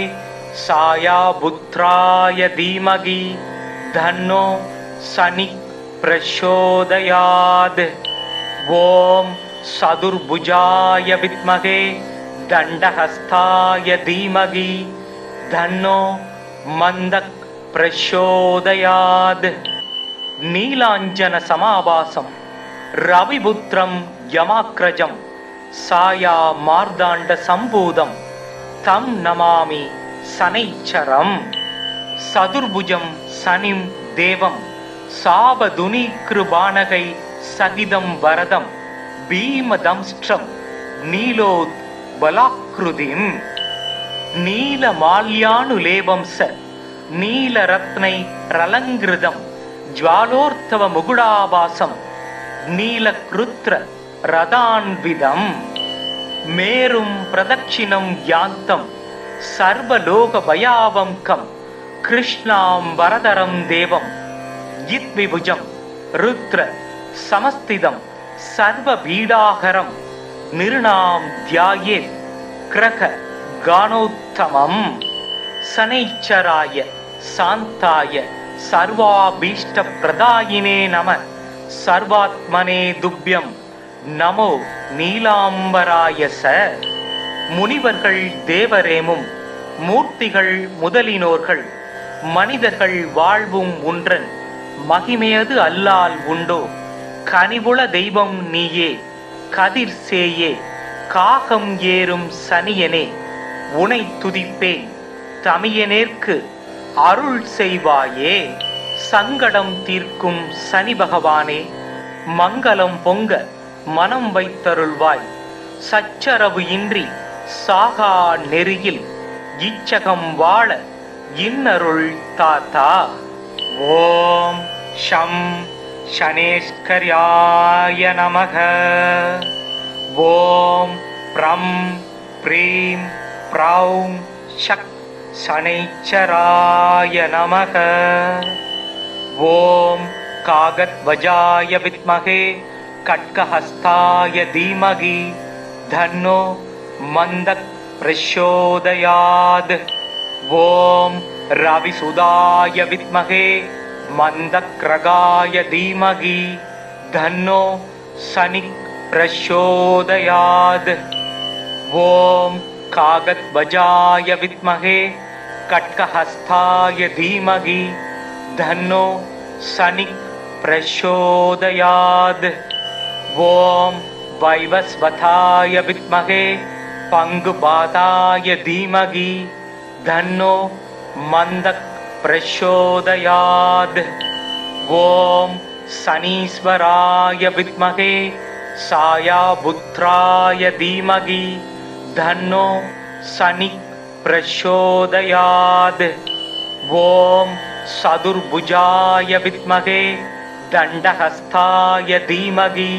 சாயாபுத்ராய தீமகி தன்னோ சனிக் பிரச்சோதயாத். ஓம் சதுர்புஜாய வித்மகே தண்டஹஸ்தாய தீமகி தன்னோ மந்தக் பிரச்சோதயாத். நீலாஞ்சன சமாபாசம் ரவிபுத்திரம் யமாக்ரஜம் சாயா மார்தாண்ட சம்பூதம் தம் நமாமி சனைச்சரம். சதுர்புஜம் சனிம் தேவம் சாபதுனீக்ருபானகை சகிதம் வரதம் பீமதம்ஸ்ட்ரம் நீலோத் பலாக்ருதிம். நீலமால்யானுலேபம் ச நீலரத்னை ரலங்கிருதம் ஜ்வாலோர்த்தவ முகுடாபாசம் நீலக்ருத்ர ரதான்விதம். மேரும் பிரதட்சிணம் யாந்தம் சர்வலோக பயாவங்கம் கிருஷ்ணாம் வரதரம் தேவம் யித்விபுஜம் ருத்ர சமஸ்திதம் சர்வ பீடாகரம் நிருணாம் தியாயேத் கிரக கானோத்தமம். சனைச்சராய சாந்தாய சர்வாபீஷ்ட பிரதாயினே நம சர்வாத்மனே துப்யம் நமோ நீலாம்பராய ச. முனிவர்கள் தேவரேமும் மூர்த்திகள் முதலினோர்கள் மனிதர்கள் வாழ்வும் உன்றன் மகிமையது அல்லால் உண்டோ கனிவுள தெய்வம் நீயே கதிர் சேயே காகம் ஏறும் சனியனே உனை துதிப்பேன் தமியனேற்கு அருள் செய்வாயே சங்கடம் தீர்க்கும் சனி பகவானே மங்களம் பொங்க மனம் வைத்தருள்வாய் சச்சரவு இன்றி சாகா நெறியில் இச்சகம் வாழ இன்னருள் தாத்தா. ஓம் ஷம் சனேஸ்கர்யாய நமக. ஓம் ப்ரம் ப்ரீம் ப்ரௌம் ஷக் சனைச்சராய நமக. ஓம் காகத்வஜாய வித்மகே கட்கஹஸ்தாய தீமகி தன்னோ மந்தக் பிரச்சோதயாத். ஓம் ரவிசுதாய வித்மகே மந்தக்ரகாய தீமகி தன்னோ சனிக் பிரச்சோதயாத். ஓம் காகத்வஜாய வித்மகே கட்கஹஸ்தாய தீமகி தன்னோ சனிக் பிரச்சோதயாத். ஓம் வைவஸ்வதாய வித்மகே பங்குபாதாய தீமகி தன்னோ மந்தக் பிரச்சோதயாத். ஓம் சனீஸ்வராய வித்மகே சாயாபுத்ராய தீமகி தன்னோ சனிக் பிரச்சோதயாத். ஓம் சதுர்புஜாய வித்மகே தண்டஹஸ்தாய தீமகி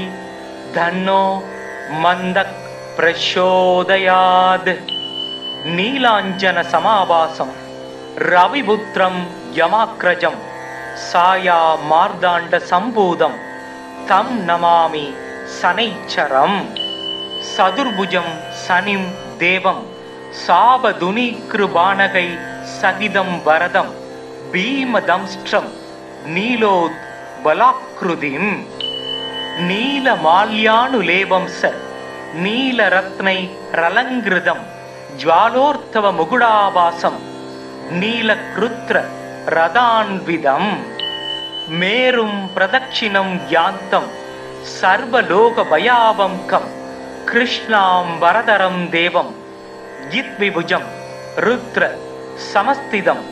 தன்னோ மந்தக் பிரச்சோதயாத். நீலாஞ்சன சமாபாசம் ரவிபுத்திரம் யமாக்ரஜம் சாயா மார்தாண்ட சம்பூதம் தம் நமாமி சனைச்சரம். சதுர்புஜம் சனிம் தேவம் சாபதுனீக்ருபானகை சகிதம் வரதம் பீமதம்ஸ்ட்ரம் நீலோத் பலாக்ருதிம். நீலமால்யானுலேபம் ச நீலரத்னை ரலங்கிருதம் ஜ்வாலோர்த்தவ முகுடாபாசம் நீலக்ருத்ர ரதான்விதம். மேரும் பிரதட்சிணம் யாந்தம் சர்வலோக பயாவங்கம் கிருஷ்ணாம் வரதரம் தேவம் யித்விபுஜம் ருத்ர சமஸ்திதம்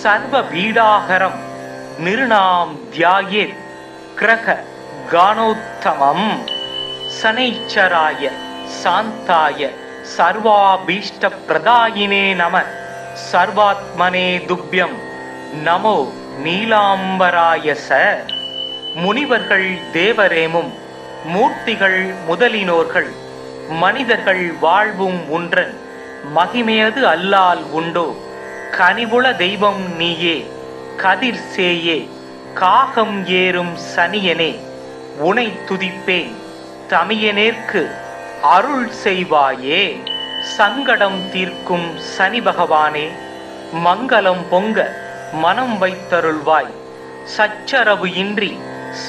சர்வ பீடாகரம் நிருணாம் தியாயேத் கிரக கானோத்தமம். சனைச்சராய சாந்தாய சர்வாபீஷ்ட பிரதாயினே நம சர்வாத்மனே துப்யம் நமோ நீலாம்பராய ச. முனிவர்கள் தேவரேமும் மூர்த்திகள் முதலினோர்கள் மனிதர்கள் வாழ்வும் உன்றன் மகிமையது அல்லால் உண்டோ கனிவுள தெய்வம் நீயே கதிர் சேயே காகம் ஏறும் சனியனே உனை துதிப்பேன் தமியனேற்கு அருள் செய்வாயே சங்கடம் தீர்க்கும் சனி பகவானே மங்களம் பொங்க மனம் வைத்தருள்வாய் சச்சரவு இன்றி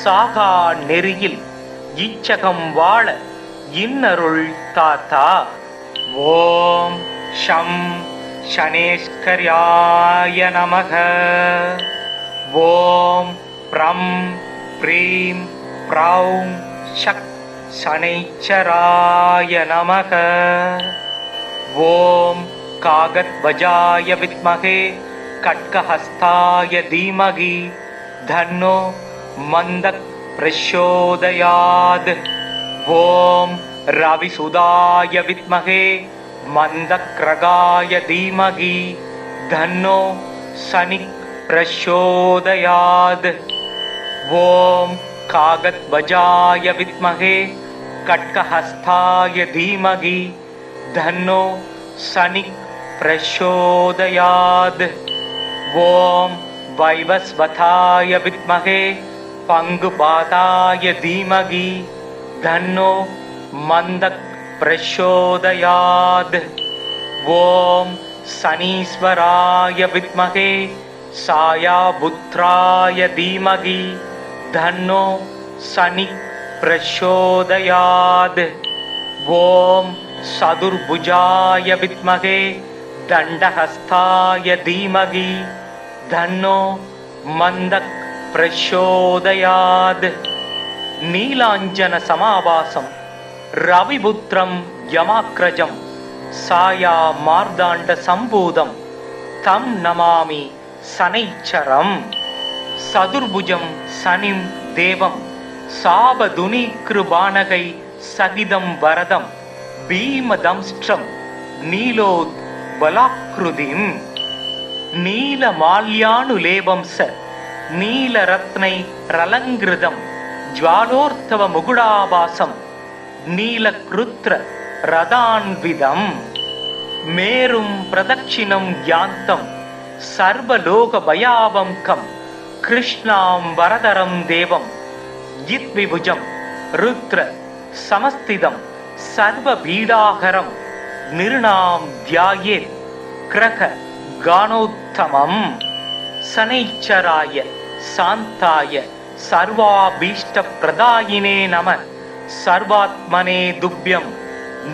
சாகா நெறியில் இச்சகம் வாழ இன்னருள் தாத்தா. ஓம் ஷம் சனேஸ்கர்யாய நமக. ஓம் ப்ரம் ப்ரீம் ப்ரௌம் ஷக் சனைச்சராய நமக. ஓம் காகத்வஜாய வித்மகே கட்கஹஸ்தாய தீமகி தன்னோ மந்தக் பிரச்சோதயாத். ஓம் ரவிசுதாய வித்மகே மந்தக்ரகாய தீமகி தன்னோ சனிக் பிரச்சோதயாத். ஓம் காகத்வஜாய வித்மகே கட்கஹஸ்தாய தீமகி தன்னோ சனிக் பிரச்சோதயாத். ஓம் வைவஸ்வதாய வித்மகே பங்குபாதாய தீமகி தன்னோ மந்தக் பிரச்சோதயாத். ஓம் சனீஸ்வராய வித்மகே சாயாபுத்ராய தீமகி தன்னோ சனிக் பிரச்சோதயாத். ஓம் சதுர்புஜாய வித்மகே தண்டஹஸ்தாய தீமகி தன்னோ மந்தக் பிரச்சோதயாத். நீலாஞ்சன சமாவாசம் ரவிபுத்திரம் யமாக்ரஜம் சாயா மார்தாண்ட சம்பூதம் தம் நமாமி சனைச்சரம். சதுர்புஜம் சனிம் தேவம் சாபதுனி கிருபானகை சகிதம் வரதம் பீமதம்ஸ்ட்ரம் நீலோத் பலாக்ருதிம். நீலமால்யானுலேபம் ச நீலரத்னை ரலங்கிருதம் ஜ்வாலோர்த்தவ முகுடாபாசம் நீலக்ருத்ர ரதான்விதம். மேரும் பிரதட்சிணம் யாந்தம் சர்வலோக பயாவங்கம் கிருஷ்ணாம் வரதரம் தேவம் யித்விபுஜம் ருத்ர சமஸ்திதம் சர்வபீடாகரம் நிருணாம் தியாயேத் கிரக கானோத்தமம். சனைச்சராய சாந்தாய சர்வாபீஷ்ட பிரதாயினே நம சர்வாத்மனே துப்யம்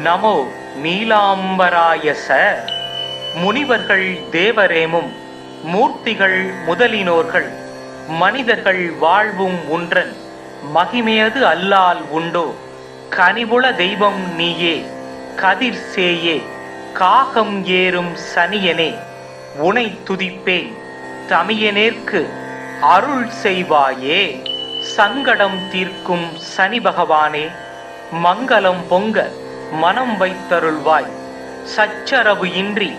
நமோ நீலாம்பராய ச. முனிவர்கள் தேவரேமும் மூர்த்திகள் முதலினோர்கள் மனிதர்கள் வாழ்வும் உன்றன் மகிமையது அல்லால் உண்டோ. கனிவுள தெய்வம் நீயே கதிர் சேயே காகம் ஏறும் சனியனே உனை துதிப்பேன் தமியனேற்கு அருள் செய்வாயே. சங்கடம் தீர்க்கும் சனி பகவானே மங்களம் பொங்க மனம் வைத்தருள்வாய். சச்சரவு இன்றி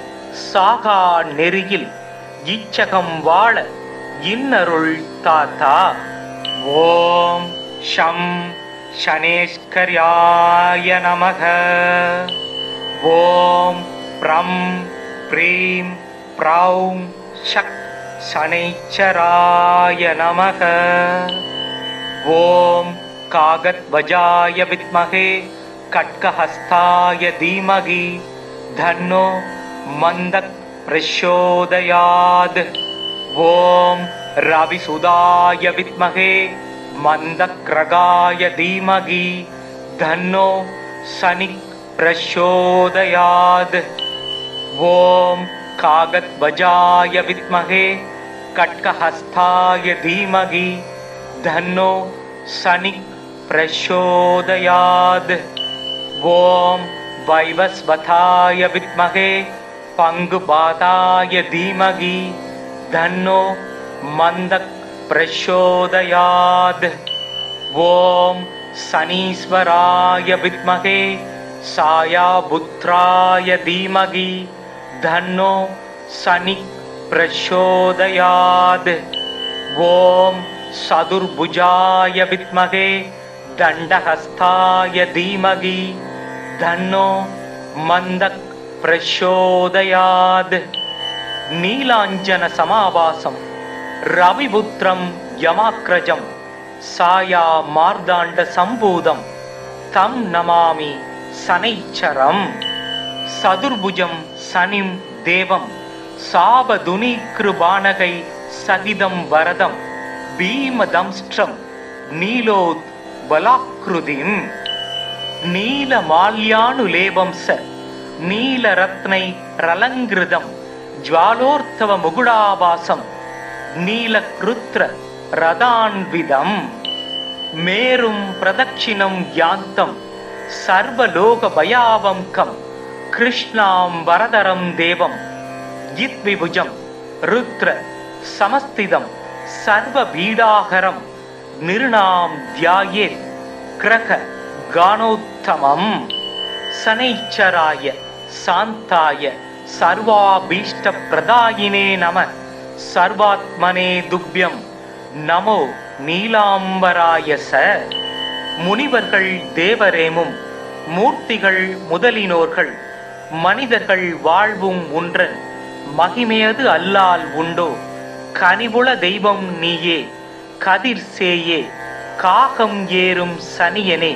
சாகா நெறியில் இச்சகம் வாழ இன்னருள் தாத்தா. ஓம் ஷம் ஷனேஸ்கர்யாய நமக. ஓம் ப்ரம் ப்ரீம் ப்ரௌம் ஷக் சனைச்சராய நமக. ஓம் காகத்வஜாய வித்மகே கட்கஹஸ்தாய தீமகி தன்னோ மந்தக் பிரச்சோதயாத். ஓம் ரவிசுதாய வித்மகே மந்தக்ரகாய தீமகி தன்னோ சனிக் பிரச்சோதயாத். ஓம் காகத்வஜாய வித்மகே கட்கஹஸ்தாய தீமகி தன்னோ சனிக் பிரச்சோதயாத். ஓம் வைவஸ்வதாய வித்மகே பங்குபாதாய தீமகி தன்னோ மந்தக் பிரச்சோதயாத். ஓம் சனீஸ்வராய வித்மகே சாயாபுத்ராய தீமகி தன்னோ சனிக் பிரச்சோதயாத். ஓம் சதுர்புஜாய வித்மகே தண்டஹஸ்தாய தீமகி தன்னோ மந்தக் பிரச்சோதயாத். நீலாஞ்சன சமாவாசம் ரவிபுத்திரம் யமாக்ரஜம் சாயா மார்தாண்ட சம்பூதம் தம் நமாமி சனைச்சரம். சதுர்புஜம் சனிம் தேவம் சாபதுனி கிருபானகை சகிதம் வரதம் பீமதம்ஸ்ட்ரம் நீலோத் பலாக்ருதிம். நீலமால்யானுலேபம் ச நீலரத்னை ரலங்கிருதம் ஜ்வாலோர்த்தவ முகுடாபாசம் நீலக்ருத்ர ரதான்விதம். மேரும் பிரதட்சிணம் யாந்தம் சர்வலோக பயாவங்கம் கிருஷ்ணாம் வரதரம் தேவம் யித்விபுஜம் ருத்ர சமஸ்திதம் சர்வபீடாகரம் நிருணாம் தியாயேத் கிரக கானோத்தமம். சனைச்சராய சாந்தாய சர்வாபீஷ்ட பிரதாயினே நம சர்வாத்மனே துப்யம் நமோ நீலாம்பராய ச. முனிவர்கள் தேவரேமும் மூர்த்திகள் முதலினோர்கள் மனிதர்கள் வாழ்வும் உன்றன் மகிமையது அல்லால் உண்டோ. கனிவுள தெய்வம் நீயே கதிர் சேயே காகம் ஏறும் சனியனே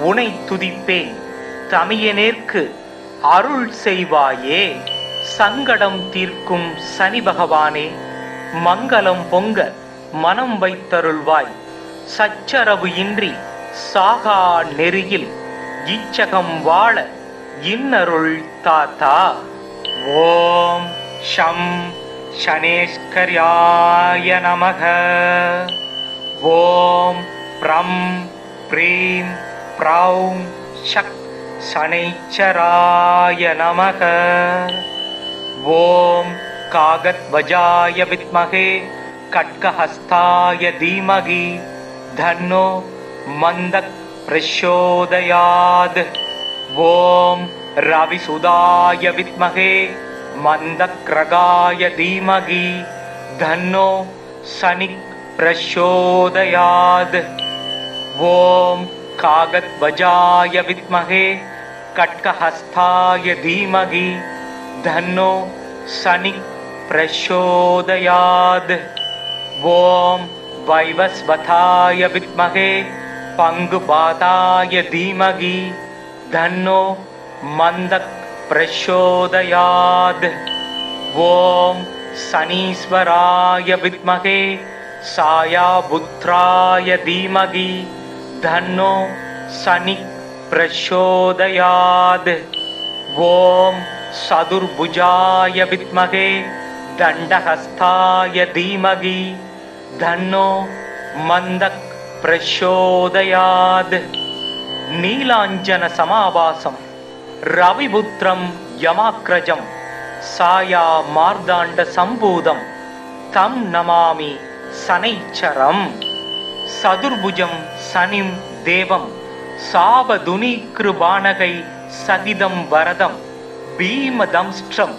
உனை துதிப்பேன் தமியனேற்கு அருள் செய்வாயே. சங்கடம் தீர்க்கும் சனி பகவானே மங்களம் பொங்க மனம் வைத்தருள்வாய். சச்சரவு இன்றி சாகா நெறியில் இச்சகம் வாழ இன்னருள் தாத்தா. ஓம் ஷம் शनेश्वर्याय नमः। ॐ प्रं प्रीं प्रौं शक् शनैश्चराय नमः। ॐ कागद्वजाय विद्महे खड्गहस्ताय धीमहि धन्नो मन्दः प्रचोदयात्। ॐ रविसुदाय विद्महे मन्दक्रगाय धीमहि धन्नो शनिः प्रचोदयात्। ॐ कागद्वजाय विद्महे खड्गहस्ताय धीमहि धन्नो शनिः प्रचोदयात्। ॐ वैवस्वताय विद्महे पङ्गुपाताय धीमहि धन्नो मन्दः प्रचोदयात्। ॐ शनीश्वराय विद्महे सायापुत्राय धीमहि धन्नो शनिः प्रचोदयात्। ॐ चतुर्भुजाय विद्महे दण्डहस्ताय धीमहि धन्नो मन्दः प्रचोदयात्। नीलाञ्जन समाभासं रविपुत्रं यमाग्रजं साया मार्दाण्ड सम्भूतं तं नमामि शनैश्चरम्। चतुर्भुजं शनिं देवं सावधुनीकृबाणकै सहितं वरदं भीमदंष्ट्रं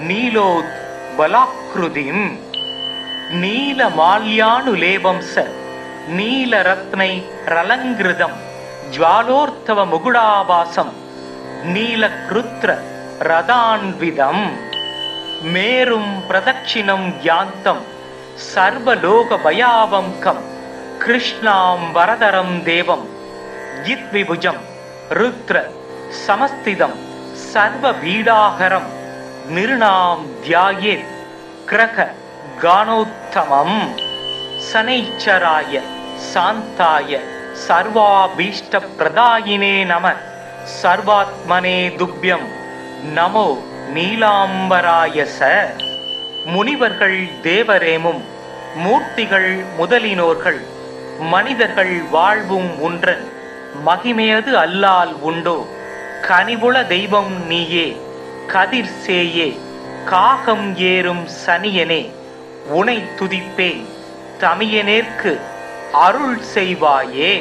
नीलोत्बलाकृतिं नीलमाल्यानुलेपं स नीलरत्नैरलङ्कृतं ज्वालोर्त्थवमुकुटाभासं नीलकृत्र रदान्वितं मेरुं प्रदक्षिणं यान्तं सर्वलोकभयावङ्कं कृष्णां वरदरं देवं यद्विभुजं रुद्र समस्थितं सर्वपीडाहरं निर्णां ध्यायेत् ग्रह गानोत्तमम्। शनैश्चराय शान्ताय सर्वाभीष्टप्रदायिने नमः। सर्वात्मने तुभ्यं நமோ நீலாம்பராய ச. முனிவர்கள் தேவரேமும் மூர்த்திகள் முதலினோர்கள் மனிதர்கள் வாழ்வும் உன்றன் மகிமையது அல்லால் உண்டோ. கனிவுள தெய்வம் நீயே கதிர் சேயே காகம் ஏறும் சனியனே உனை துதிப்பேன் தமியனேற்கு அருள் செய்வாயே.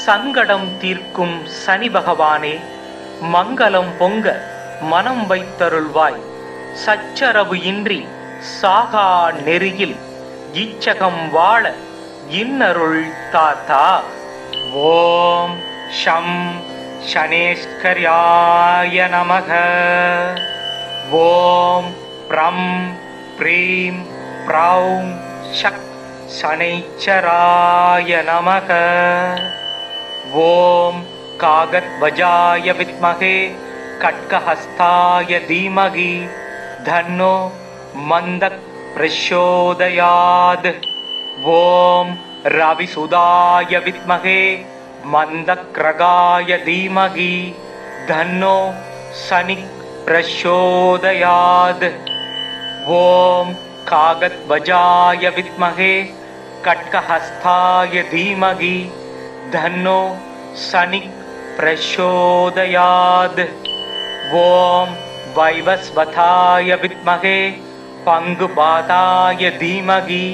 சங்கடம் தீர்க்கும் சனி பகவானே மங்களம் பொங்க மனம் வைத்தருள்வாய். சச்சரவு இன்றி சாகா நெறியில் இச்சகம் வாழ இன்னருள் தாத்தா. ஓம் ஷம் ஷனேஸ்வர்யாய நமக. ஓம் ப்ரம் ப்ரீம் ப்ரௌம் ஷக் शनैश्चराय नमः। ॐ कागद्वजाय विद्महे खड्गहस्ताय धीमहि धन्नो मन्दः प्रचोदयात्। ॐ रविसुदाय विद्महे मन्दक्रगाय धीमहि धन्नो शनिः प्रचोदयात्। ॐ कागद्वजाय विद्महे खड्गहस्ताय धीमहि धन्नो शनिः प्रचोदयात्। ॐ वैवस्वताय विद्महे पङ्गुपाताय धीमहि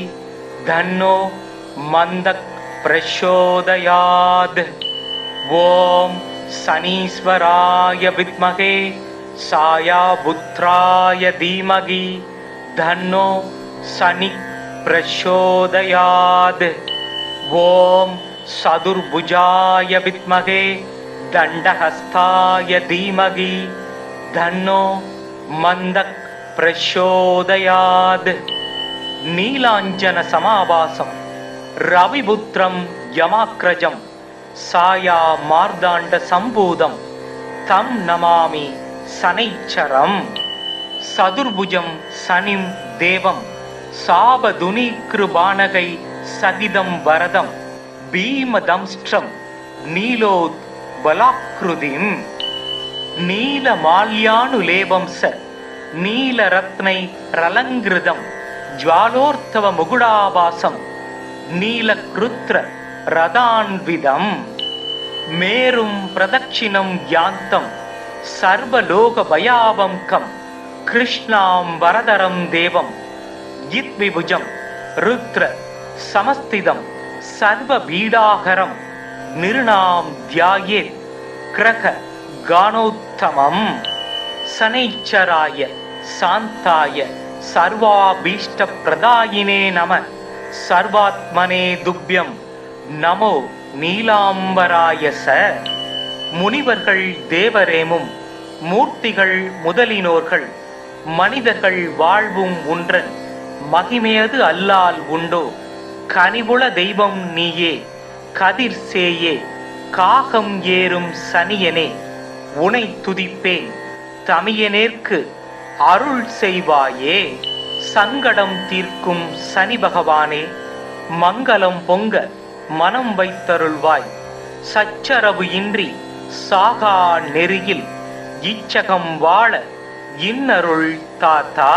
धन्नो मन्दः प्रचोदयात्। ॐ शनीश्वराय विद्महे सायापुत्राय धीमहि धन्नो शनिः प्रचोदयात्। ॐ चतुर्भुजाय विद्महे दण्डहस्ताय धीमहि धन्नो मन्दः प्रचोदयात्। नीलाञ्जन समाभासं रविपुत्रं यमाग्रजं साया मार्दाण्ड सम्भूतं तं नमामि शनैश्चरम्। चतुर्भुजं शनिं देवं सावधुनीकृबाणकै सहितं वरदं भीमदंष्ट्रं नीलोत्बलाकृतिं नीलमाल्यानुलेपं स नीलरत्नैरलङ्कृतं ஜ்வாலோர்த்தவ முகுடாபாசம் நீலக்ருத்ர ரதான்விதம் மேரும் பிரதட்சிணம் யாந்தம் சர்வலோக பயாவங்கம் கிருஷ்ணாம் வரதரம் தேவம் யித்விபுஜம் ருத்ர சமஸ்திதம் சர்வ பீடாகரம் நிருணாம் தியாயேத் கிரக கானோத்தமம் சனைச்சராய சாந்தாய சர்வாபீஷ்ட பிரதாயினே நம சர்வாத்மனே துப்யம் நமோ நீலாம்பராயச. முனிவர்கள் தேவரேமும் மூர்த்திகள் முதலினோர்கள் மனிதர்கள் வாழ்வும் உன்றன் மகிமையது அல்லால் உண்டோ கனிவுள தெய்வம் நீயே கதிர் சேயே காகம் ஏறும் சனியனே உனை துதிப்பேன் தமியனேற்கு அருள் செய்வாயே. சங்கடம் தீர்க்கும் சனி பகவானே மங்களம் பொங்க மனம் வைத்தருள்வாய். சச்சரவு இன்றி சாகா நெறியில் இச்சகம் வாழ இன்னருள் தாத்தா.